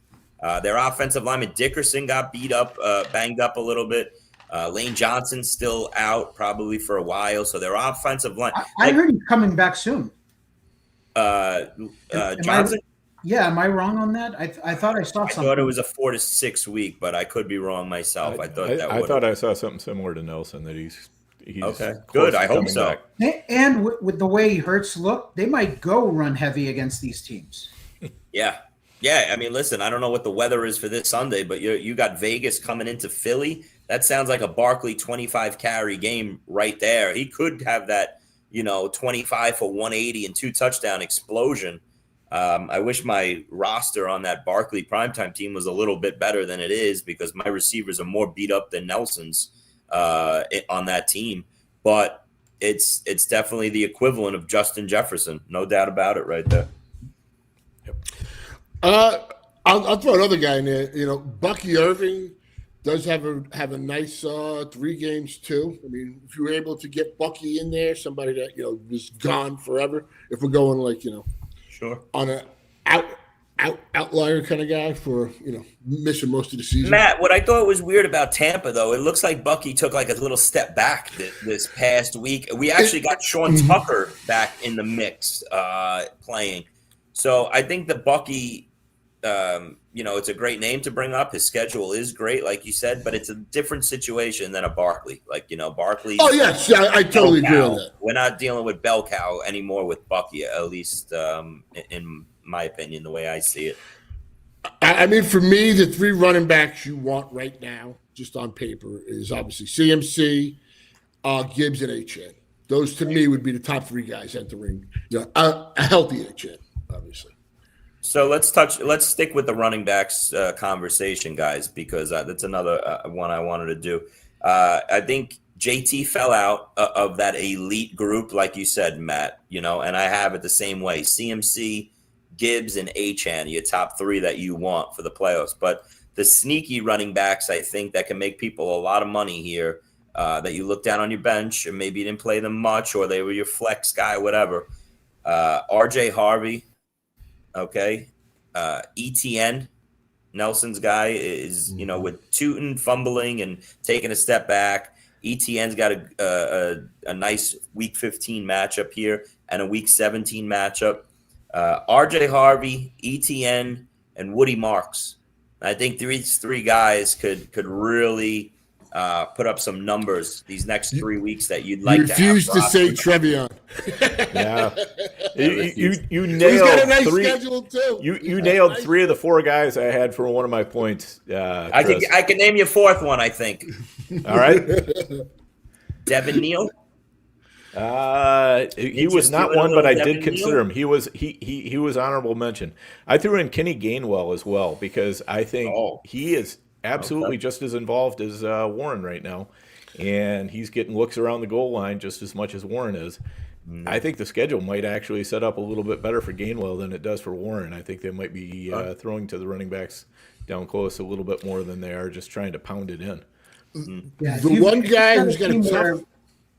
Their offensive lineman Dickerson got beat up, banged up a little bit. Lane Johnson's still out probably for a while. So their offensive line. I heard he's coming back soon. Johnson? Am I wrong on that? I thought I saw something. I thought it was a 4 to 6 week, but I could be wrong myself. I thought I saw something similar to Nelson, that he's okay. Good. I hope so. Back. And with the way Hurts look, they might go run heavy against these teams. Yeah. I mean, listen, I don't know what the weather is for this Sunday, but you got Vegas coming into Philly. That sounds like a Barkley 25 carry game right there. He could have that, 25 for 180 and 2 touchdown explosion. I wish my roster on that Barkley primetime team was a little bit better than it is, because my receivers are more beat up than Nelson's on that team. But it's definitely the equivalent of Justin Jefferson. No doubt about it right there. Yep. I'll throw another guy in there. Bucky Irving does have a nice 3 games too. I mean, if you were able to get Bucky in there, somebody that was gone forever. If we're going sure, on a outlier kind of guy for missing most of the season. Matt, what I thought was weird about Tampa, though, it looks like Bucky took like a little step back this past week. We actually got Sean Tucker back in the mix playing. So I think that Bucky, it's a great name to bring up. His schedule is great, like you said, but it's a different situation than a Barkley. Like, Barkley. Oh, yes. Yeah, I totally agree on that. We're not dealing with bell cow anymore with Bucky, at least in my opinion, the way I see it. I mean, for me, the 3 running backs you want right now, just on paper, is obviously CMC, Gibbs, and HN. Those, to me, would be the top 3 guys entering a healthy HN, obviously. So let's stick with the running backs conversation, guys, because that's another one I wanted to do. I think JT fell out of that elite group, like you said, Matt, and I have it the same way. CMC, Gibbs, and Achane, your top 3 that you want for the playoffs. But the sneaky running backs, I think, that can make people a lot of money here, that you look down on your bench and maybe you didn't play them much, or they were your flex guy, whatever. RJ Harvey. Okay. ETN, Nelson's guy, is, with Tootin fumbling and taking a step back. ETN's got a nice week 15 matchup here and a week 17 matchup. RJ Harvey, ETN, and Woody Marks. I think these 3 guys could really put up some numbers these next 3 weeks that you'd like to have. Refuse to say Trevion. Yeah. You nailed He's got a nice 3. schedule too. You nailed 3 of the 4 guys I had for one of my points. I can name you a 4th one, I think. All right. Devin Neal. He was not one, but I did consider him. He was honorable mention. I threw in Kenny Gainwell as well, because I think he is absolutely just as involved as Warren right now. and he's getting looks around the goal line just as much as Warren is. I think the schedule might actually set up a little bit better for Gainwell than it does for Warren. I think they might be throwing to the running backs down close a little bit more than they are just trying to pound it in. Yeah, The one guy who's got a tough.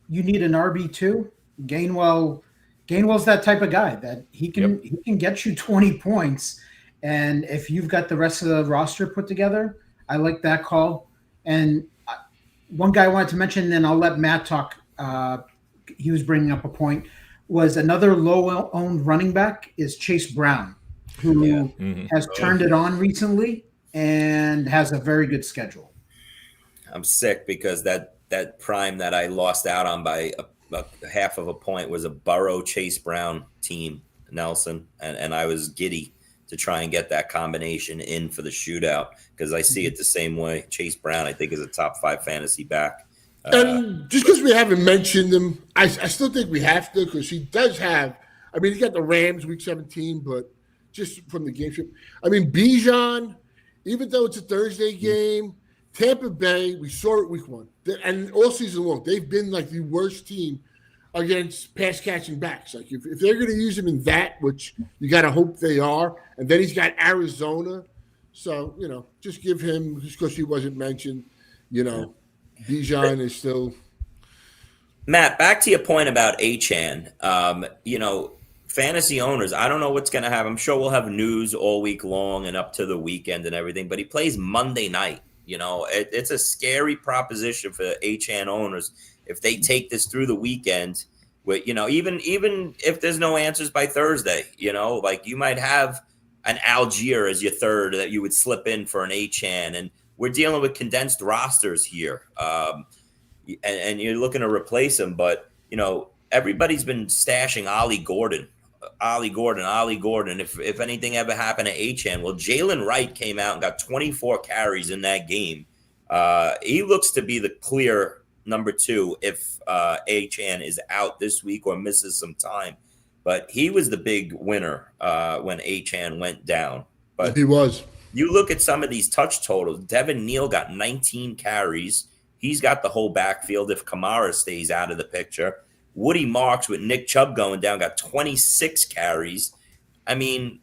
You need an RB2. Gainwell's that type of guy that he can get you 20 points, and if you've got the rest of the roster put together, I like that call. And one guy I wanted to mention, then I'll let Matt talk. He was bringing up a point. Was another low-owned running back is Chase Brown, who has turned it on recently and has a very good schedule. I'm sick because that prime that I lost out on by a half of a point was a Burrow Chase Brown team, Nelson, and I was giddy to try and get that combination in for the shootout because I see it the same way. Chase Brown, I think, is a top 5 fantasy back. And just because we haven't mentioned him, I still think we have to because he does have. I mean, he got the Rams week 17, but just from the game script, I mean, Bijan, even though it's a Thursday game, Tampa Bay, we saw it week 1, and all season long, they've been like the worst team against pass catching backs. Like if they're going to use him in that, which you got to hope they are, and then he's got Arizona, so just give him just because he wasn't mentioned, Bijan is still. Matt, back to your point about Achane. Fantasy owners, I don't know what's going to happen. I'm sure we'll have news all week long and up to the weekend and everything, but he plays Monday night. It's a scary proposition for Achane owners if they take this through the weekend. With even if there's no answers by Thursday, like you might have an Algier as your third that you would slip in for an Achane, and we're dealing with condensed rosters here, and you're looking to replace him. But everybody's been stashing Ollie Gordon. If anything ever happened to Achane, well, Jalen Wright came out and got 24 carries in that game. He looks to be the clear number 2 if Achane is out this week or misses some time. But he was the big winner when Achane went down. But he was. You look at some of these touch totals. Devin Neal got 19 carries. He's got the whole backfield if Kamara stays out of the picture. Woody Marks with Nick Chubb going down got 26 carries. I mean,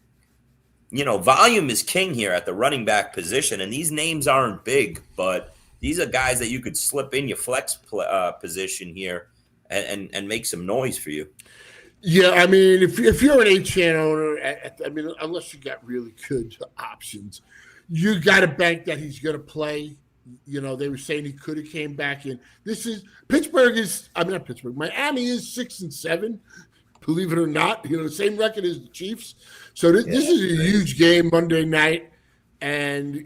volume is king here at the running back position, and these names aren't big, but these are guys that you could slip in your flex position here and make some noise for you. Yeah, I mean, if you're an Achane owner, unless you got really good options, you got to bank that he's going to play. They were saying he could have came back in. Miami is 6-7, believe it or not. Same record as the Chiefs. So this is a huge game Monday night. And,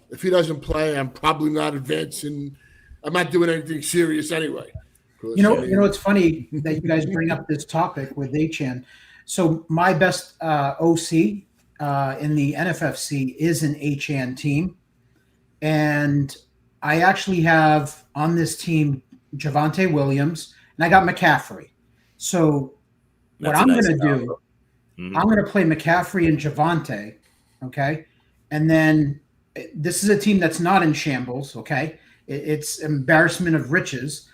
if he doesn't play, I'm probably not advancing. I'm not doing anything serious anyway. It's funny that you guys bring up this topic with Achane. So my best OC in the NFFC is an Achane team. And I actually have on this team Javonte Williams, and I got McCaffrey. So what I'm going to do, I'm going to play McCaffrey and Javonte, okay? And then this is a team that's not in shambles, okay? It's embarrassment of riches.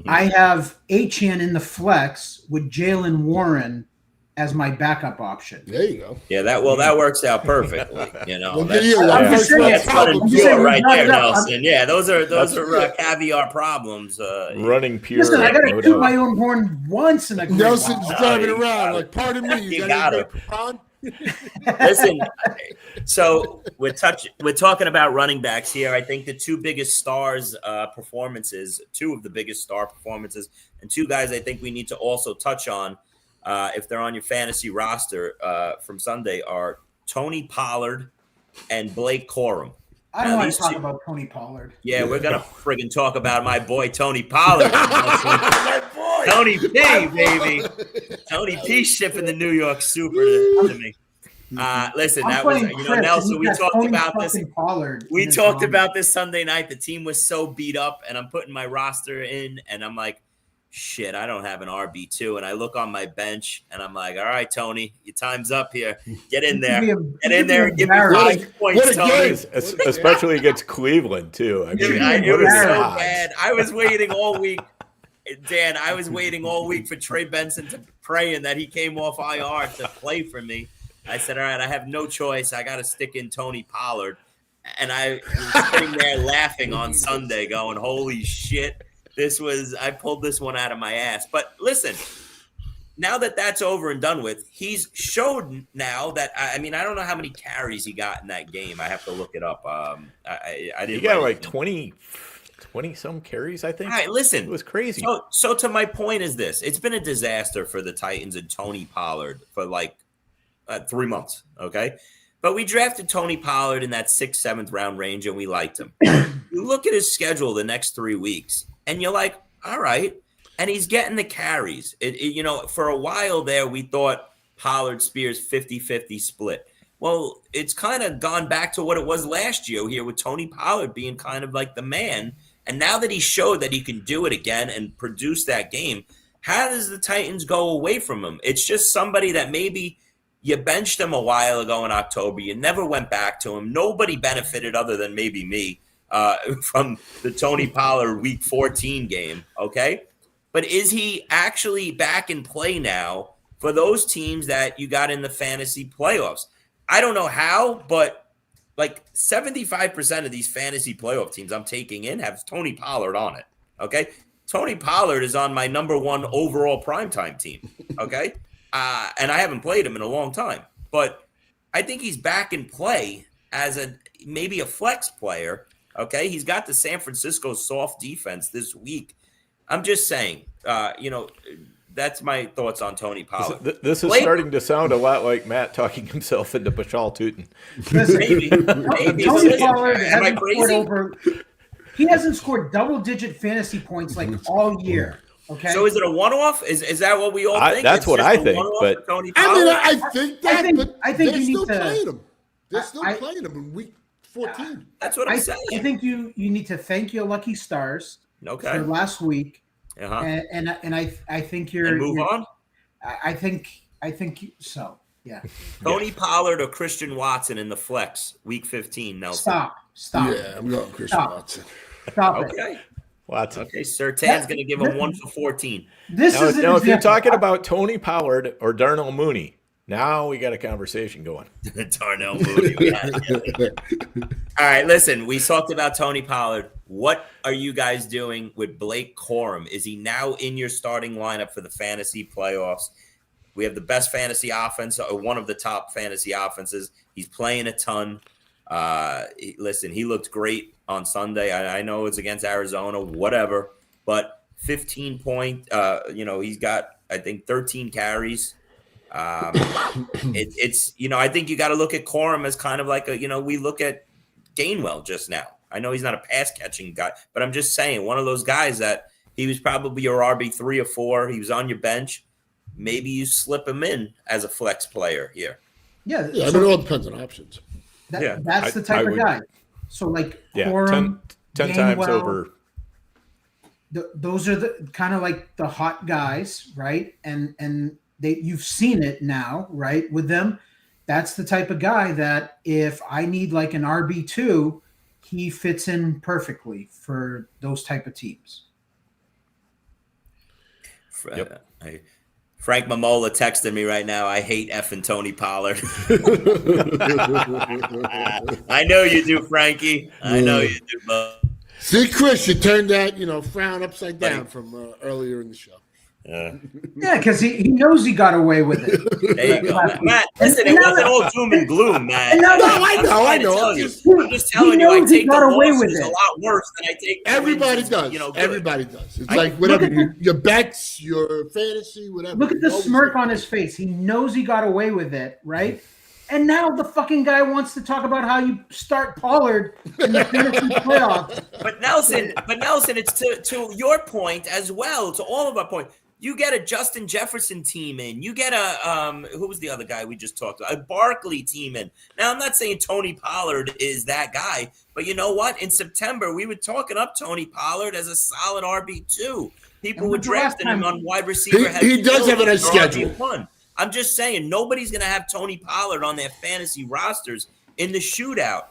I have Achane in the flex with Jalen Warren as my backup option. There you go. Yeah, that works out perfectly. That's right there, Nelson. Yeah, those are caviar problems. Running pure. Listen, I got to toot my own horn once in a great Nelson's while. driving around like, pardon me, you got it. Listen, so we're talking about running backs here. I think the two of the biggest star performances, and two guys I think we need to also touch on if they're on your fantasy roster from Sunday are Tony Pollard and Blake Corum. I don't want to talk about Tony Pollard. Yeah, we're going to friggin' talk about my boy Tony Pollard. Tony P, baby. Tony P shipping the New York Super to me. Listen, that was, Nelson, we talked about this. We talked about this Sunday night. The team was so beat up, and I'm putting my roster in, and I'm like, shit, I don't have an RB2. And I look on my bench and I'm like, all right, Tony, your time's up here. Get in there. Get in there and give me 5 points, Tony. Especially against Cleveland, too. I mean, it was so bad. I was waiting all week. Dan, I was waiting all week for Trey Benson to praying that he came off IR to play for me. I said, all right, I have no choice. I got to stick in Tony Pollard. And I was sitting there laughing on Sunday going, holy shit. I pulled this one out of my ass. But listen, now that that's over and done with, he's showed now that, I don't know how many carries he got in that game. I have to look it up. I didn't. He got like 20 some carries, I think. All right, listen. It was crazy. So to my point is this. It's been a disaster for the Titans and Tony Pollard for like 3 months, okay? But we drafted Tony Pollard in that 6th, 7th round range, and we liked him. You look at his schedule the next 3 weeks, and you're like, all right. And he's getting the carries. For a while there, we thought Pollard Spears 50-50 split. Well, it's kind of gone back to what it was last year here with Tony Pollard being kind of like the man. And now that he showed that he can do it again and produce that game, how does the Titans go away from him? It's just somebody that maybe you benched him a while ago in October. You never went back to him. Nobody benefited other than maybe me from the Tony Pollard Week 14 game, okay? But is he actually back in play now for those teams that you got in the fantasy playoffs? I don't know how, but like 75% of these fantasy playoff teams I'm taking in have Tony Pollard on it, okay? Tony Pollard is on my number 1 overall primetime team, okay? And I haven't played him in a long time. But I think he's back in play as maybe a flex player, okay? He's got the San Francisco soft defense this week. I'm just saying, that's my thoughts on Tony Pollard. This is starting to sound a lot like Matt talking himself into Bashal Tootin. Maybe. Tony Pollard he hasn't scored double-digit fantasy points like all year. Okay. So is it a one-off? Is that what we all think? That's what I think. But I think that. I think they're you still need to. playing him. They're still playing him in Week 14. That's what I'm saying. I think you need to thank your lucky stars for last week. Uh-huh. And I think you're and move on. I think so. Yeah. Tony Pollard or Christian Watson in the flex Week 15. Nelson. Stop. Yeah, I'm going Christian Watson. Stop okay. it. Watson. Okay, Sir Tan's going to give him 1 for 14. Now, if you're talking about Tony Pollard or Darnell Mooney, now we got a conversation going. Darnell Mooney. All right, listen, we talked about Tony Pollard. What are you guys doing with Blake Corum? Is he now in your starting lineup for the fantasy playoffs? We have the best fantasy offense, or one of the top fantasy offenses. He's playing a ton. Listen, he looked great on Sunday. I know it's against Arizona, whatever, but 15 point, he's got, I think 13 carries. It's I think you got to look at Corum as kind of like we look at Gainwell just now. I know he's not a pass catching guy, but I'm just saying one of those guys that he was probably your RB3 or 4. He was on your bench. Maybe you slip him in as a flex player here. Yeah. It all depends on options. That's the type of guy. So like Corum, 10 times over. Those are the kind of like the hot guys, right? And you've seen it now, right? With them, that's the type of guy that if I need like an RB2, he fits in perfectly for those type of teams. Yep. Frank Mamola texted me right now. I hate effing Tony Pollard. I know you do, Frankie. I know you do, Bo. See, Chris, you turned that frown upside down from earlier in the show. Yeah, because he knows he got away with it. There you go, Matt. Listen, it wasn't all doom and gloom, man. I know. I'm just telling you, I take the losses a lot worse than I take. Everybody does. Everybody does. It's like whatever your bets, your fantasy, whatever. Look at the smirk on his face. He knows he got away with it, right? And now the fucking guy wants to talk about how you start Pollard in the fantasy playoffs. But Nelson, it's to your point as well, to all of our point. You get a Justin Jefferson team in. You get a who was the other guy we just talked about? A Barkley team in. Now, I'm not saying Tony Pollard is that guy, but you know what? In September, we were talking up Tony Pollard as a solid RB2. People were drafting him on wide receiver. He does have a nice schedule. RB1. I'm just saying, nobody's going to have Tony Pollard on their fantasy rosters in the shootout.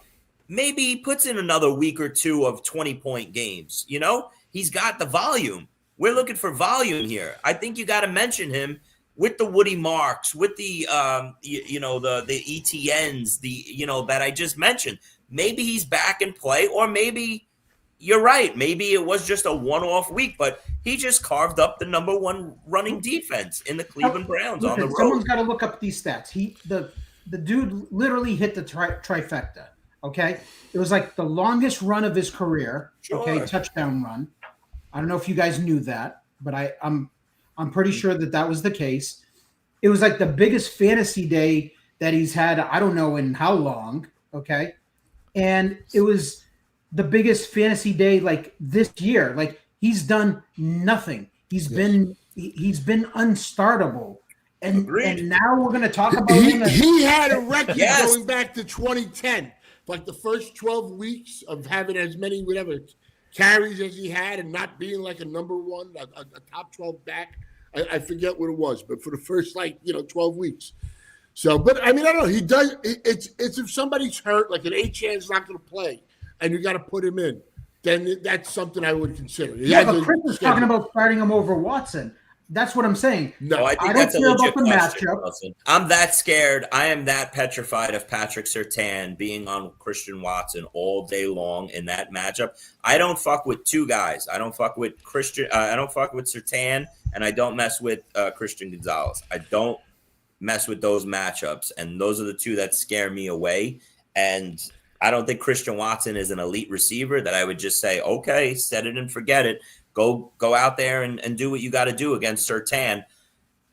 Maybe he puts in another week or two of 20-point games. You know, he's got the volume. We're looking for volume here. I think you got to mention him with the Woody Marks, with the the ETNs, that I just mentioned. Maybe he's back in play, or maybe you're right. Maybe it was just a one-off week, but he just carved up the number one running defense in the Cleveland Browns on the road. Someone's got to look up these stats. The dude literally hit the trifecta. Okay, it was like the longest run of his career. Sure. Okay, touchdown run. I don't know if you guys knew that, but I'm pretty sure that was the case. It was like the biggest fantasy day that he's had. I don't know in how long. Okay, and it was the biggest fantasy day like this year. Like he's done nothing. He's been unstartable. And now we're going to talk about him. He had a record going back to 2010. Like the first 12 weeks of having as many carries as he had and not being like a number one, a top 12 back. I forget what it was, but for the first 12 weeks. So, but I mean, I don't know. He does. It's if somebody's hurt, like an Achan's not going to play, and you got to put him in, then that's something I would consider. But Chris was talking about starting him over Watson. That's what I'm saying. No, I think that's a legit question. I'm that scared. I am that petrified of Patrick Surtain being on Christian Watson all day long in that matchup. I don't fuck with two guys. I don't fuck with Christian. I don't fuck with Surtain, and I don't mess with Christian Gonzalez. I don't mess with those matchups, and those are the two that scare me away. And I don't think Christian Watson is an elite receiver that I would just say, okay, set it and forget it. Go out there and do what you got to do against Surtain.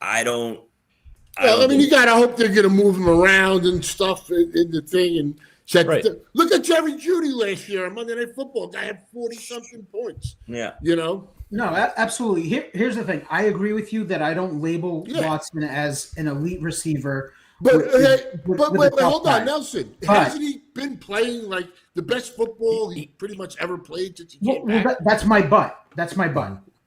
I mean, you got to hope they're going to move him around and stuff in the thing. And check. Right. Look at Jerry Jeudy last year on Monday Night Football. Guy had 40-something points. Yeah. No, absolutely. Here's the thing. I agree with you that I don't label Watson as an elite receiver. But hold on, Nelson. Hasn't he been playing like the best football he pretty much ever played since he came back? That's my butt.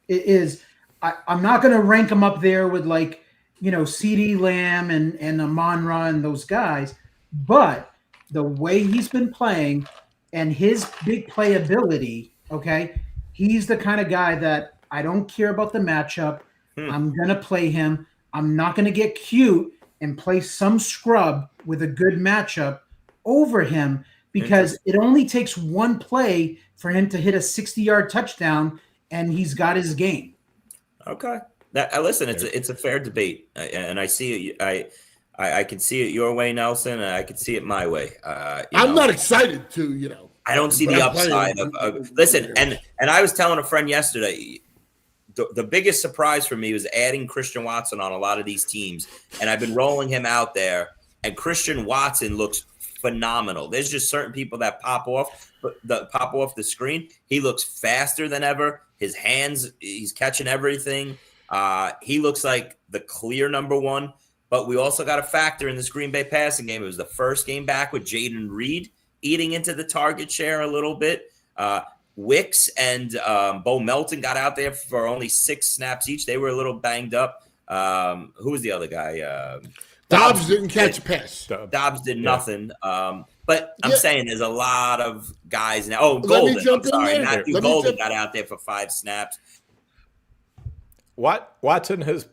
It is. I'm not going to rank him up there with CeeDee Lamb and Amon-Ra and those guys. But the way he's been playing and his big playability, okay, he's the kind of guy that I don't care about the matchup. I'm going to play him. I'm not going to get cute and play some scrub with a good matchup over him because it only takes one play for him to hit a 60-yard touchdown and he's got his game. Okay. Listen, it's a fair debate, and I see it. I can see it your way, Nelson, and I can see it my way. I'm not excited to, I don't see the upside of listen, and I was telling a friend yesterday, the biggest surprise for me was adding Christian Watson on a lot of these teams, and I've been rolling him out there, and Christian Watson looks phenomenal. There's just certain people that pop off the screen. He looks faster than ever. His hands, he's catching everything. He looks like the clear number one, but we also got a factor in this Green Bay passing game. It was the first game back with Jaden Reed eating into the target share a little bit. Wicks and Bo Melton got out there for only 6 snaps each. They were a little banged up. Who was the other guy? Dobbs didn't catch a pass. Dobbs did nothing. But I'm saying there's a lot of guys now. Oh, Golden. I'm sorry. Matthew Golden got out there for 5 snaps. Watson has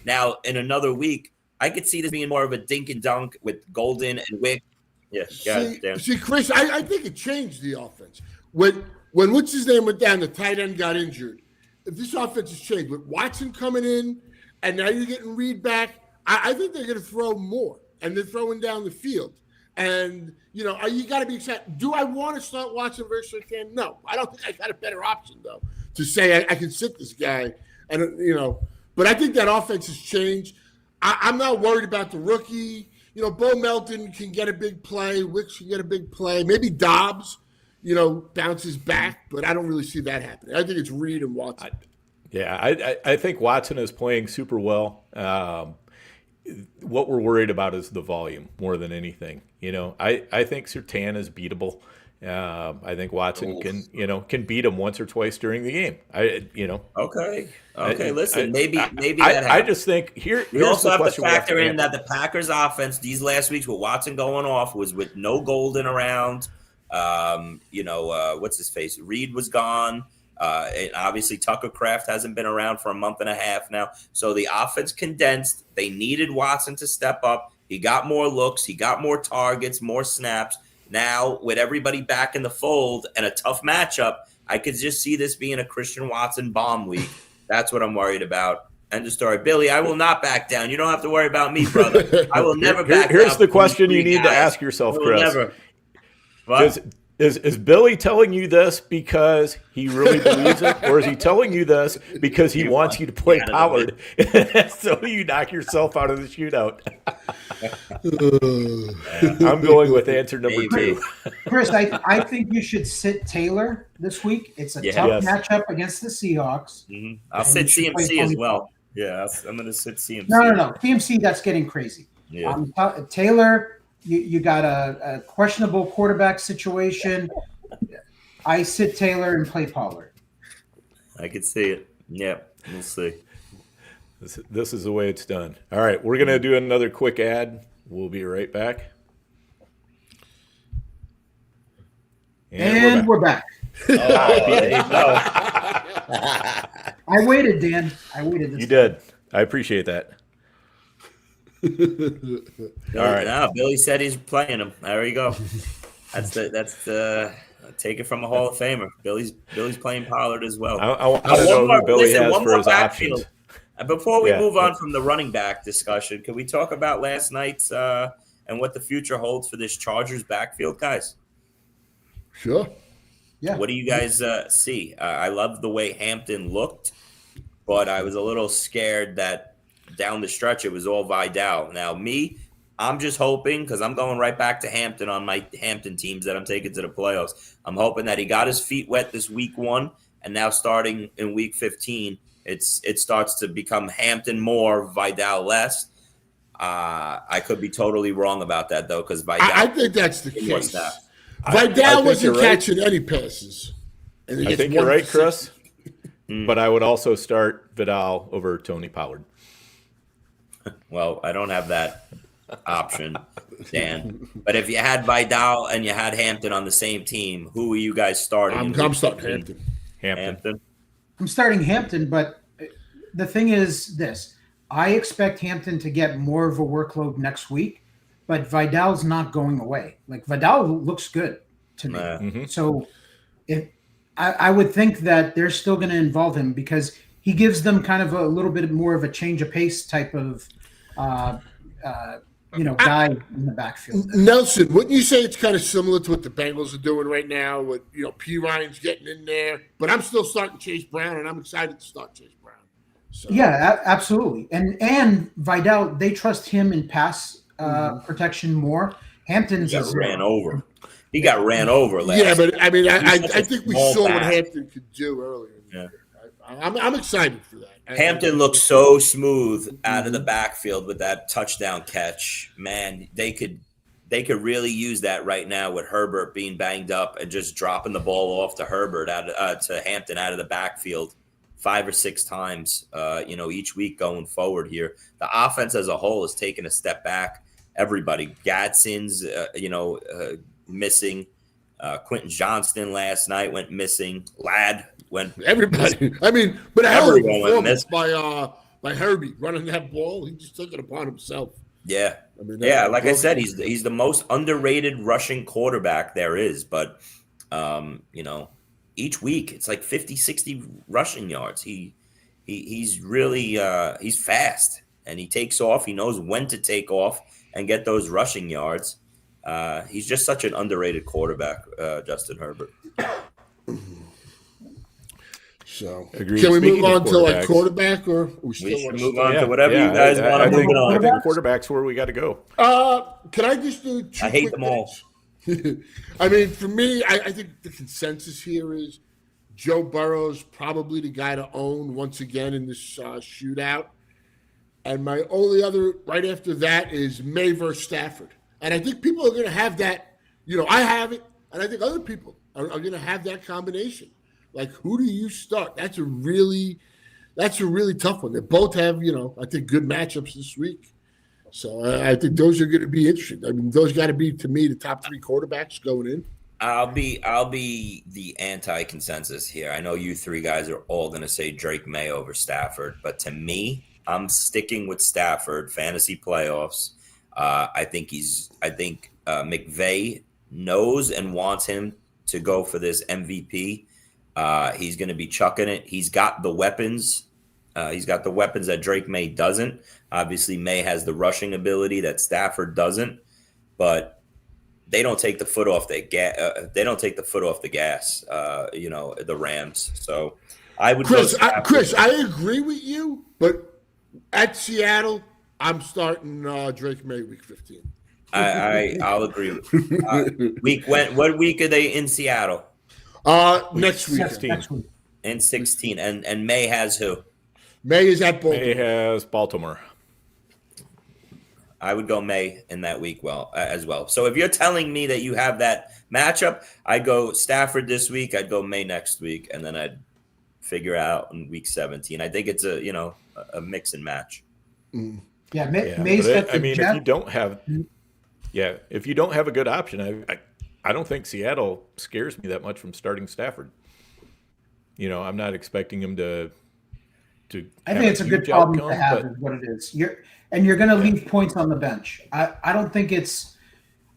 now in another week. I could see this being more of a dink and dunk with Golden and Wick. Yeah. See, Chris, I think it changed the offense. When what's his name went down, the tight end got injured. If this offense has changed with Watson coming in, and now you're getting Reed back, I think they're going to throw more, and they're throwing down the field. And you got to be excited. Do I want to start Watson versus Surtain? No, I don't think I got a better option though to say I can sit this guy. And but I think that offense has changed. I'm not worried about the rookie. Bo Melton can get a big play. Wicks can get a big play. Maybe Dobbs, bounces back, but I don't really see that happening. I think it's Reed and Watson. Yeah, I think Watson is playing super well. What we're worried about is the volume more than anything. I think Surtain is beatable. I think Watson can beat him once or twice during the game. Okay. Listen, maybe that I happens. just think here's We also the have to question factor we have in to that the Packers' offense these last weeks with Watson going off was with no Golden around. What's his face? Reed was gone. And obviously, Tucker Kraft hasn't been around for a month and a half now. So the offense condensed. They needed Watson to step up. He got more looks. He got more targets, more snaps. Now, with everybody back in the fold and a tough matchup, I could just see this being a Christian Watson bomb week. That's what I'm worried about. End of story. Billy, I will not back down. You don't have to worry about me, brother. I will never back down. Here's the question you need to ask yourself, Chris. Never. What? Is Billy telling you this because he really believes it, or is he telling you this because he wants you to play Pollard so you knock yourself out of the shootout? I'm going with answer number 2. Chris, I think you should sit Taylor this week. It's a tough matchup against the Seahawks. Mm-hmm. I'll sit CMC as well. Yeah, I'm going to sit CMC. No. CMC, that's getting crazy. Yeah. Taylor, you got a questionable quarterback situation. I sit Taylor and play Pollard. I could see it. Yeah, we'll see. This is the way it's done. All right, we're going to do another quick ad. We'll be right back. And we're back. I waited, Dan. You did. I appreciate that. All right. Now, Billy said he's playing him. There you go. That's the take it from a Hall of Famer. Billy's playing Pollard as well. I want to know who Billy has for his options. Before we move on from the running back discussion, can we talk about last night's and what the future holds for this Chargers backfield, guys? Sure. Yeah. What do you guys see? I love the way Hampton looked, but I was a little scared that down the stretch it was all Vidal. Now, I'm just hoping, because I'm going right back to Hampton on my Hampton teams that I'm taking to the playoffs. I'm hoping that he got his feet wet this week 1, and now starting in week 15, it starts to become Hampton more, Vidal less. I could be totally wrong about that, though, because Vidal. I think that's the case. Vidal wasn't catching any passes. I think you're right, Chris. But I would also start Vidal over Tony Pollard. Well, I don't have that option, Dan. But if you had Vidal and you had Hampton on the same team, who are you guys starting? I'm starting Hampton. I'm starting Hampton, but the thing is this. I expect Hampton to get more of a workload next week, but Vidal's not going away. Like, Vidal looks good to me. Mm-hmm. So I would think that they're still going to involve him because he gives them kind of a little bit more of a change of pace type of guy in the backfield. Nelson, wouldn't you say it's kind of similar to what the Bengals are doing right now with, P. Ryan's getting in there, but I'm still starting Chase Brown, and I'm excited to start Chase Brown. So. Yeah, absolutely. And Vidal, they trust him in pass protection more. Hampton's ran over. He got ran over last. Yeah, but I mean, I think we saw what Hampton could do earlier. Yeah. I'm excited for that. Hampton looked so smooth out of the backfield with that touchdown catch. Man, they could really use that right now with Herbert being banged up and just dropping the ball off to Herbert to Hampton out of the backfield 5 or 6 times. Each week going forward here. The offense as a whole has taken a step back. Everybody, Gadsden's, missing. Quentin Johnston last night went missing. Ladd went. Everybody. I mean, but a hell of a performance by Herbie running that ball. He just took it upon himself. Yeah, like I said, he's the most underrated rushing quarterback there is. But each week it's like 50, 60 rushing yards. He's really he's fast and he takes off. He knows when to take off and get those rushing yards. He's just such an underrated quarterback, Justin Herbert. So, agreed. Can we move on to quarterback, or we should move on to whatever you guys want to move on? I think quarterback's where we got to go. Can I just do 2 I hate them all. I mean, for me, I think the consensus here is Joe Burrow's probably the guy to own once again in this shootout. And my only other right after that is May versus Stafford. And I think people are going to have that. I have it, and I think other people are going to have that combination. Like, who do you start? That's a really tough one. They both have, I think, good matchups this week. So I think those are going to be interesting. I mean, those got to be, to me, the top 3 quarterbacks going in. I'll be the anti-consensus here. I know you 3 guys are all going to say Drake May over Stafford, but to me, I'm sticking with Stafford. Fantasy playoffs. I think McVay knows and wants him to go for this MVP. He's going to be chucking it. He's got the weapons. He's got the weapons that Drake May doesn't. Obviously, May has the rushing ability that Stafford doesn't, but they don't take the foot off the gas. The Rams. So I would. Chris, I agree with you, but at Seattle, I'm starting Drake May week 15. I'll agree with you. What week are they in Seattle? Next week. In 16. And May has who? May is at Baltimore. May has Baltimore. I would go May in that week as well. So if you're telling me that you have that matchup, I'd go Stafford this week, I'd go May next week, and then I'd figure out in week 17. I think it's a mix and match. Yeah, May's got the if you don't have a good option, I don't think Seattle scares me that much from starting Stafford. I'm not expecting him to. I think it's a good problem to have. Is what it is. You're going to leave points on the bench. I don't think it's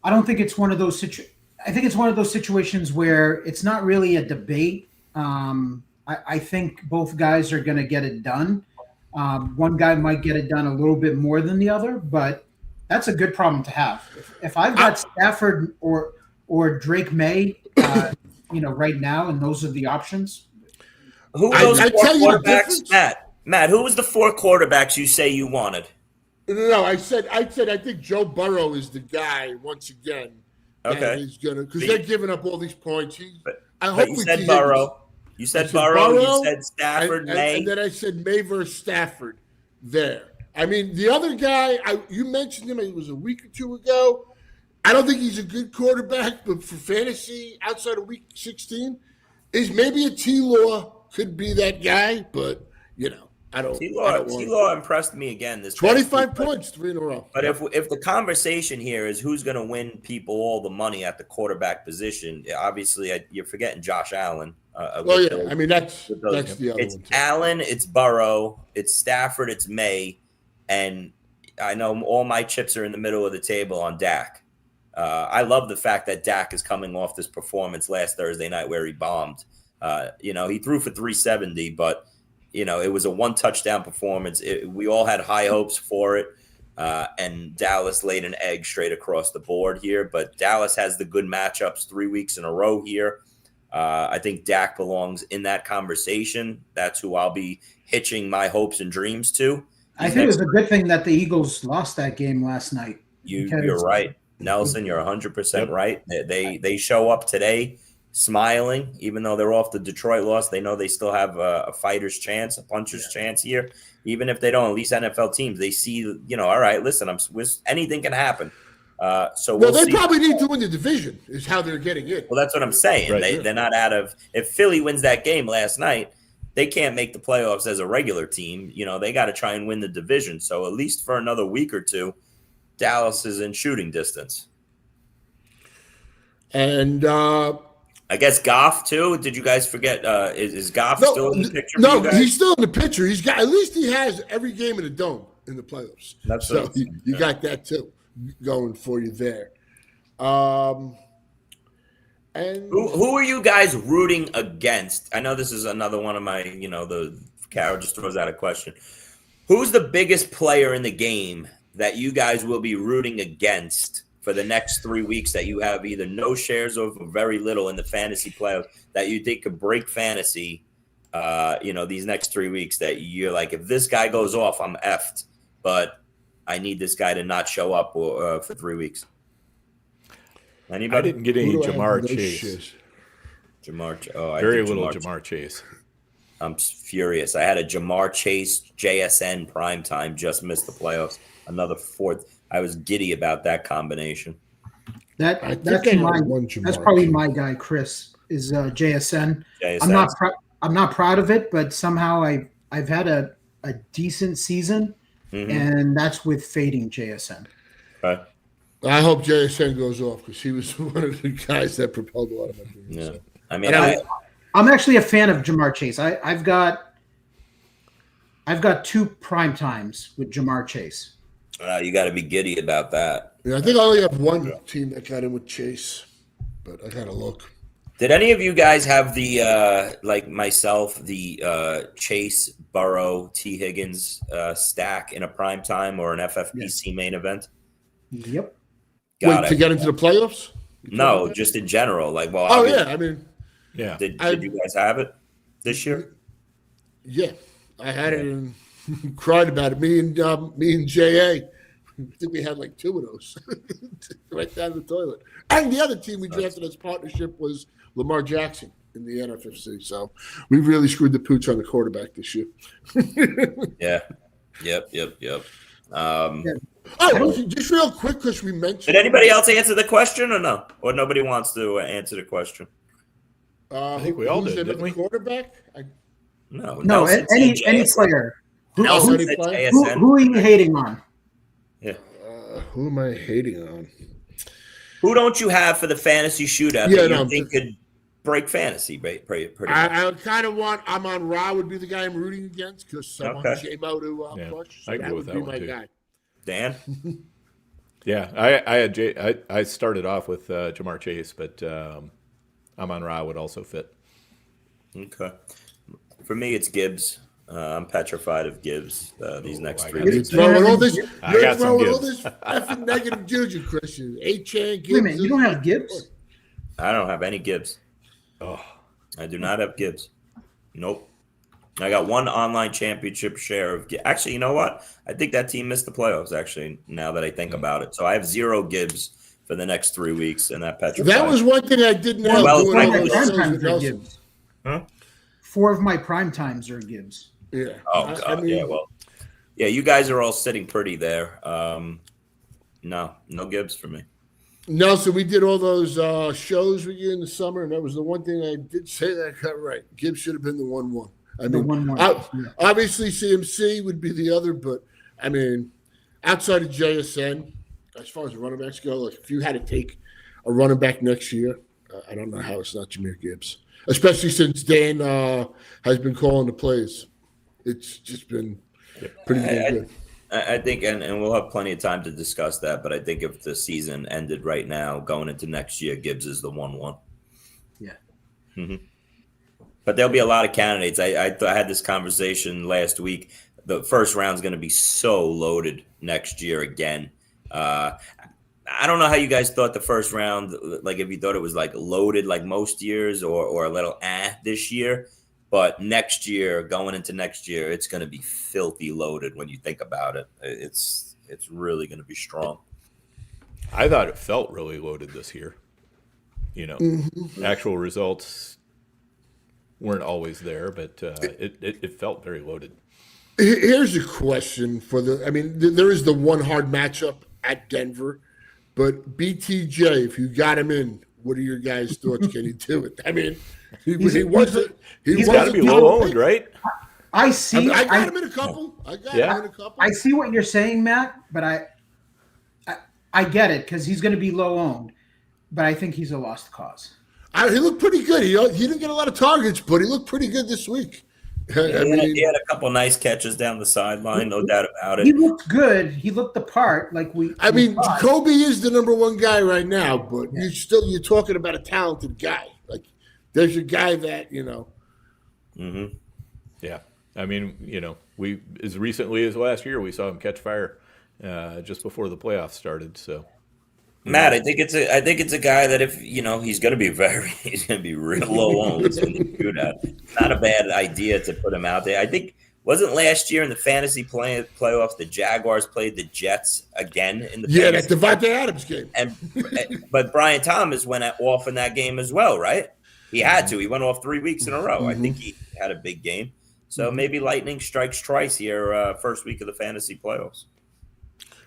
one of those I think it's one of those situations where it's not really a debate. I think both guys are going to get it done. One guy might get it done a little bit more than the other, but that's a good problem to have. If I've got Stafford or Drake May, right now, and those are the options. Who are those 4 quarterbacks, Matt? Who was the 4 quarterbacks you say you wanted? No, I said I think Joe Burrow is the guy once again. Okay, he's gonna because they're giving up all these points. You said Burrow. You said Burrow. You said Stafford. May, and then I said May versus Stafford. There. I mean, the other guy you mentioned him. It was a week or 2 ago. I don't think he's a good quarterback, but for fantasy outside of week 16, is maybe a T-Law could be that guy, but I don't. T-Law impressed me again this 25 points, 3 in a row. But if the conversation here is who's going to win people all the money at the quarterback position, obviously you're forgetting Josh Allen. I mean that's the other one. It's Allen, it's Burrow, it's Stafford, it's May, and I know all my chips are in the middle of the table on Dak. I love the fact that Dak is coming off this performance last Thursday night where he bombed. He threw for 370, but it was a 1-touchdown performance. We all had high hopes for it, and Dallas laid an egg straight across the board here. But Dallas has the good matchups 3 weeks in a row here. I think Dak belongs in that conversation. That's who I'll be hitching my hopes and dreams to. I think it was a good thing that the Eagles lost that game last night. You're right, Nelson. You're 100% right. They show up today smiling, even though they're off the Detroit loss. They know they still have a fighter's chance, a puncher's chance here. Even if they don't, at least NFL teams, they see, all right, listen, anything can happen. They probably need to win the division is how they're getting in. Well, that's what I'm saying. Right. They're not out of – if Philly wins that game last night, they can't make the playoffs as a regular team. They got to try and win the division. So at least for another week or two, Dallas is in shooting distance. And I guess Goff too. Did you guys forget? Is Goff still in the picture? No, he's still in the picture. He's got at least he has every game in the dome in the playoffs. That's so you got that too going for you there. And who are you guys rooting against? I know this is another one of my. The Carol just throws out a question. Who's the biggest player in the game that you guys will be rooting against for the next 3 weeks that you have either no shares of or very little in the fantasy playoffs that you think could break fantasy, these next 3 weeks that you're like, if this guy goes off, I'm effed, but I need this guy to not show up for 3 weeks. Anybody? I didn't get any Jamar Chase. Very little Jamar Chase. I'm furious. I had a Jamar Chase JSN primetime, just missed the playoffs. Another fourth. I was giddy about that combination. That's probably my guy, Chris, is JSN. I'm not proud of it, but somehow I've had a decent season, and that's with fading JSN. Okay. I hope JSN goes off because he was one of the guys that propelled a lot of my dreams. Yeah. So. I mean, I'm actually a fan of Jamar Chase. I've got 2 prime times with Jamar Chase. You got to be giddy about that. Yeah, I think I only have one team that got in with Chase, but I gotta look. Did any of you guys have the like myself, the Chase, Burrow, T. Higgins stack in a prime time or an FFPC main event? Yep. To get into the playoffs? No, just in general. Like, well, oh yeah, I mean, yeah. Did you guys have it this year? Yeah, I had it and cried about it. Me and JA, I think we had like 2 of those right down the toilet. And the other team we drafted as partnership was Lamar Jackson in the NFFC. So we really screwed the pooch on the quarterback this year. Yeah. Yep. Just real quick, because we mentioned. Did anybody else answer the question or no? Or nobody wants to answer the question? I think we all did, didn't we? Quarterback? No, any player. Who are you hating on? Yeah. Who am I hating on? Who don't you have for the fantasy shootout that you think could break fantasy? Pretty much. I kind of want. I'm on Ra would be the guy I'm rooting against because I want J-Mo to push. So I can go with that one too. Guy. Dan? Yeah, I started off with Jamar Chase, but Amon Ra would also fit. Okay. For me, it's Gibbs. I'm petrified of Gibbs these next 3 You're weeks. throwing all this. I got some all Gibbs. this effing negative juju, Christian. H-Chan, Gibbs. Wait a minute, you don't have Gibbs? I don't have any Gibbs. Oh, I do not have Gibbs. Nope. I got 1 online championship share of Gibbs. Actually, you know what? I think that team missed the playoffs, actually, now that I think about it. So I have 0 Gibbs for the next 3 weeks, and that petrified. That was one thing I didn't know. Gibbs. Huh? 4 of my prime times are Gibbs. Yeah. Oh, God. Yeah, you guys are all sitting pretty there. No Gibbs for me. Nelson, we did all those shows with you in the summer, and that was the one thing I did say that I got right. Gibbs should have been the 1-1. I mean, obviously CMC would be the other, but I mean, outside of JSN, as far as the running backs go, like if you had to take a running back next year, I don't know how it's not Jahmyr Gibbs, especially since Dan has been calling the plays. It's just been pretty good. I think, and we'll have plenty of time to discuss that, but I think if the season ended right now, going into next year, Gibbs is the 1-1. Yeah. Mm-hmm. But there'll be a lot of candidates. I had this conversation last week. The first round's going to be so loaded next year again. I don't know how you guys thought the first round, like if you thought it was like loaded like most years or a little this year. But next year, going into next year, it's going to be filthy loaded when you think about it. It's really going to be strong. I thought it felt really loaded this year. Actual results weren't always there, but it felt very loaded. Here's a question there is the one hard matchup at Denver, but BTJ, if you got him in, what are your guys' thoughts? Can he do it? I mean, he's got to be low owned, right? I see. I got him in a couple. I see what you're saying, Matt, but I get it because he's going to be low owned, but I think he's a lost cause. He looked pretty good. He didn't get a lot of targets, but he looked pretty good this week. He had a couple nice catches down the sideline, no doubt about it. He looked good. He looked the part. Jacoby is the number 1 guy right now, but you're talking about a talented guy. Like there's a guy that Mm-hmm. Yeah, I mean, we as recently as last year we saw him catch fire just before the playoffs started. So. Matt, I think it's a guy that if he's going to be real low owned. It's going to do that. Not a bad idea to put him out there. I think wasn't last year in the fantasy playoffs the Jaguars played the Jets again in the that Devontae Adams game, but Brian Thomas went off in that game as well, right? He had to. He went off 3 weeks in a row. I think he had a big game. So maybe lightning strikes twice here, first week of the fantasy playoffs.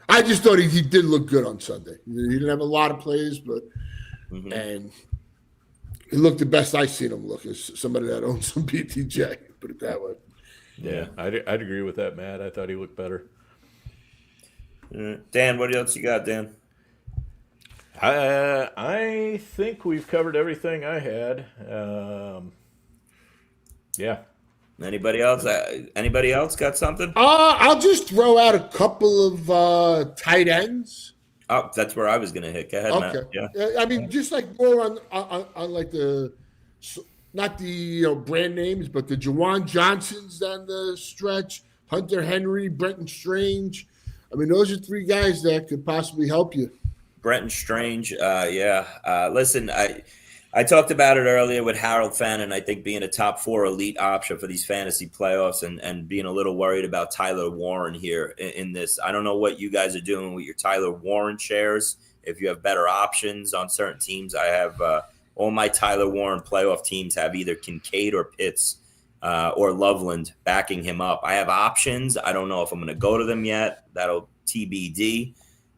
I just thought he did look good on Sunday. He didn't have a lot of plays, but and he looked the best I've seen him look as somebody that owns some BTJ. Put it that way. Yeah, I'd agree with that, Matt. I thought he looked better. Dan, what else you got, Dan? I think we've covered everything I had. Yeah. Anybody else? Anybody else got something? I'll just throw out a couple of tight ends. Oh, that's where I was going to hit. Go ahead, Okay. Matt. Yeah. I mean, just like more on like the not the brand names, but the Jawan Johnsons down the stretch, Hunter Henry, Brenton Strange. I mean, those are three guys that could possibly help you. Brenton Strange, listen, I talked about it earlier with Harold Fannin, I think being a top 4 elite option for these fantasy playoffs and being a little worried about Tyler Warren here in this. I don't know what you guys are doing with your Tyler Warren shares. If you have better options on certain teams, I have all my Tyler Warren playoff teams have either Kincaid or Pitts or Loveland backing him up. I have options. I don't know if I'm going to go to them yet. That'll TBD.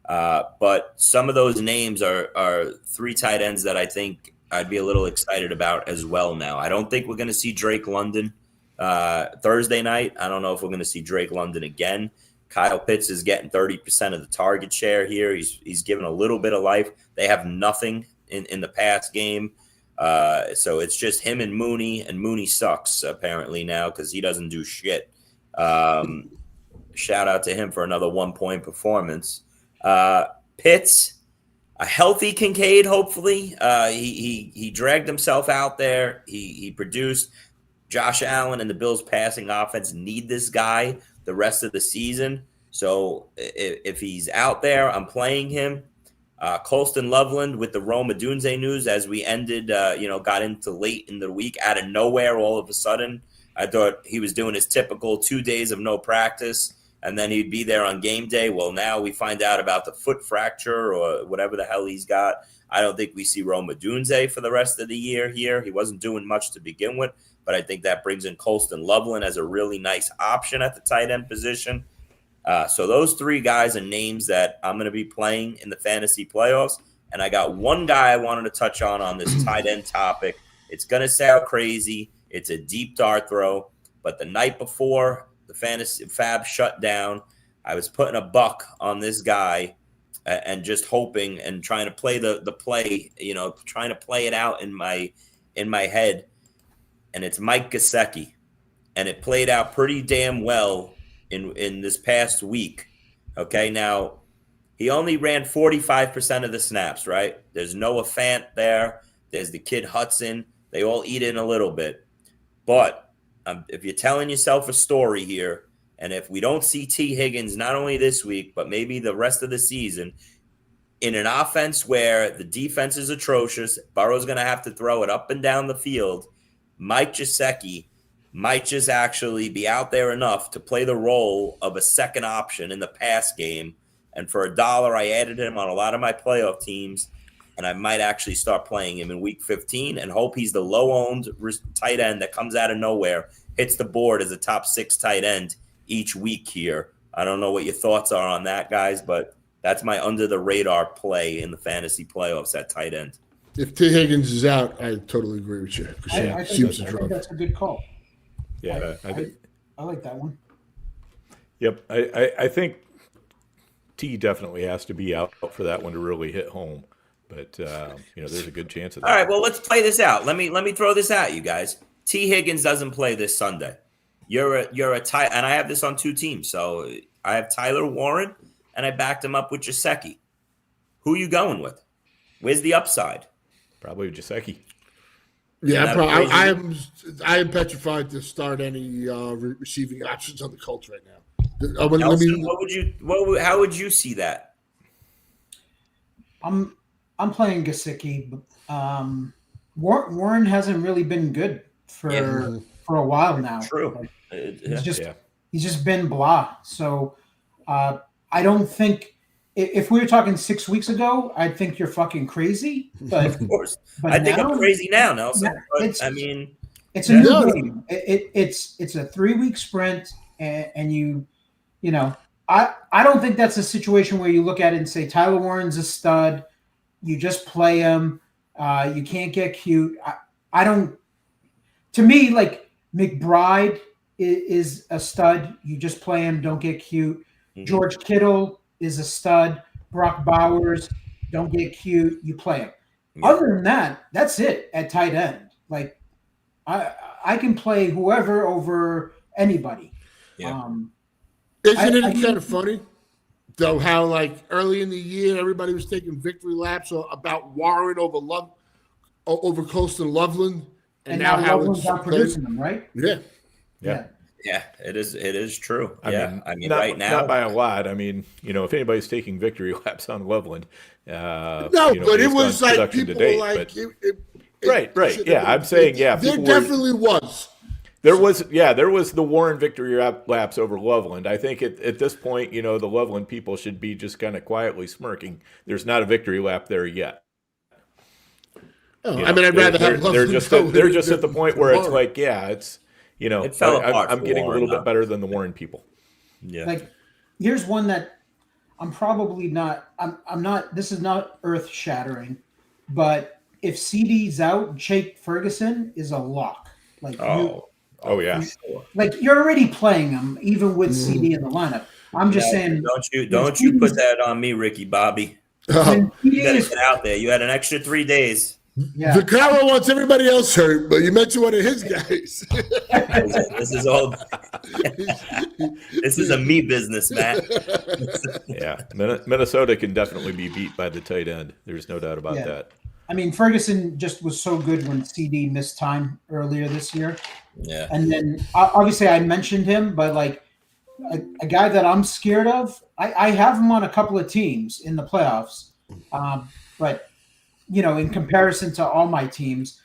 But some of those names are 3 tight ends that I think I'd be a little excited about as well now. I don't think we're going to see Drake London Thursday night. I don't know if we're going to see Drake London again. Kyle Pitts is getting 30% of the target share here. He's given a little bit of life. They have nothing in the pass game. So it's just him and Mooney sucks apparently now because he doesn't do shit. Shout out to him for another 1-point performance. Pitts, a healthy Kincaid, hopefully. He dragged himself out there. He produced. Josh Allen and the Bills' passing offense need this guy the rest of the season. So if he's out there, I'm playing him. Colston Loveland with the Rome Odunze news as we ended, got into late in the week out of nowhere all of a sudden. I thought he was doing his typical 2 days of no practice, and then he'd be there on game day. Well, now we find out about the foot fracture or whatever the hell he's got. I don't think we see Rome Odunze for the rest of the year here. He wasn't doing much to begin with, but I think that brings in Colston Loveland as a really nice option at the tight end position. So those 3 guys are names that I'm going to be playing in the fantasy playoffs. And I got one guy I wanted to touch on this tight end topic. It's going to sound crazy. It's a deep dart throw. But the night before the fantasy fab shut down, I was putting a buck on this guy and just hoping and trying to play the play, trying to play it out in my head. And it's Mike Gesicki. And it played out pretty damn well in this past week. Okay, now he only ran 45% of the snaps, right? There's Noah Fant there. There's the kid Hudson. They all eat in a little bit. But if you're telling yourself a story here, and if we don't see T. Higgins not only this week, but maybe the rest of the season, in an offense where the defense is atrocious, Burrow's going to have to throw it up and down the field, Mike Gesicki might just actually be out there enough to play the role of a second option in the pass game. And for $1, I added him on a lot of my playoff teams, and I might actually start playing him in week 15 and hope he's the low-owned tight end that comes out of nowhere, hits the board as a top 6 tight end each week here. I don't know what your thoughts are on that, guys, but that's my under-the-radar play in the fantasy playoffs at tight end. If T. Higgins is out, I totally agree with you. I think that's a good call. Yeah, I like that one. Yep, I think T definitely has to be out for that one to really hit home. But there's a good chance of that. All right, well, let's play this out. Let me throw this at you guys. T. Higgins doesn't play this Sunday. You're a tight, and I have this on 2 teams. So I have Tyler Warren, and I backed him up with Gesicki. Who are you going with? Where's the upside? Probably Gesicki. Yeah, I am petrified to start any receiving options on the Colts right now. Nelson, how would you see that? I'm playing Gesicki. Warren hasn't really been good for a while now. True. He's just been blah. So I don't think if we were talking 6 weeks ago, I'd think you're fucking crazy. But Of course, but I think now, I'm crazy now, Nelson. yeah, But it's- I mean, it's a new game. It's a 3-week sprint, and you know, I don't think that's a situation where you look at it and say Tyler Warren's a stud. You just play him. You can't get cute. I don't. To me, like McBride is a stud. You just play him. Don't get cute. George Kittle is a stud. Brock Bowers, don't get cute. You play him. Yeah. Other than that, that's it at tight end. Like I can play whoever over anybody. Yeah. Isn't it kind of funny, though, how like early in the year everybody was taking victory laps about Warren over Colston Loveland, and now Loveland's not producing them, right? Yeah. Yeah, it is true. I mean, right now, not by a lot. I mean, if anybody's taking victory laps on Loveland, no, but it was like people were like, right. Yeah, I'm saying, yeah, there definitely was. There was the Warren victory laps over Loveland. I think at this point, the Loveland people should be just kind of quietly smirking. There's not a victory lap there yet. Oh, I mean, I'd rather have Loveland. They're just at the point where it's like, yeah, it's it fell apart. I'm getting Warren, a little bit better than the Warren people. Yeah. Like, here's one that I'm probably not. I'm not. This is not earth shattering, but if CD's out, Jake Ferguson is a lock. Like, oh yeah. Like you're already playing him, even with CD in the lineup. I'm just saying. Don't you put that on me, Ricky Bobby. You gotta get out there. You had an extra 3 days. Yeah. Vaccaro wants everybody else hurt, but you mentioned one of his guys. This is all. This is a me business, Matt. Yeah, Minnesota can definitely be beat by the tight end. There's no doubt about that. I mean, Ferguson just was so good when CD missed time earlier this year. Yeah. And then obviously I mentioned him, but like a guy that I'm scared of, I have him on a couple of teams in the playoffs. But in comparison to all my teams,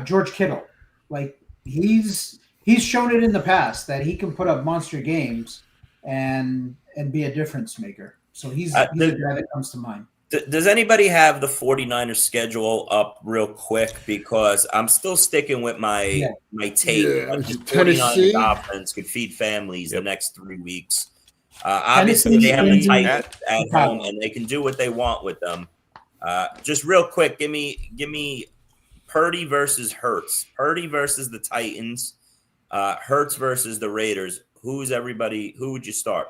George Kittle, like he's shown it in the past that he can put up monster games and be a difference maker. So he's the guy that comes to mind. Does anybody have the 49ers schedule up real quick? Because I'm still sticking with my take. Yeah, the Tennessee 49ers offense could feed families the next 3 weeks. Obviously, they have the Titans at home, and they can do what they want with them. Just real quick, give me Purdy versus Hurts. Purdy versus the Titans. Hurts versus the Raiders. Who would you start?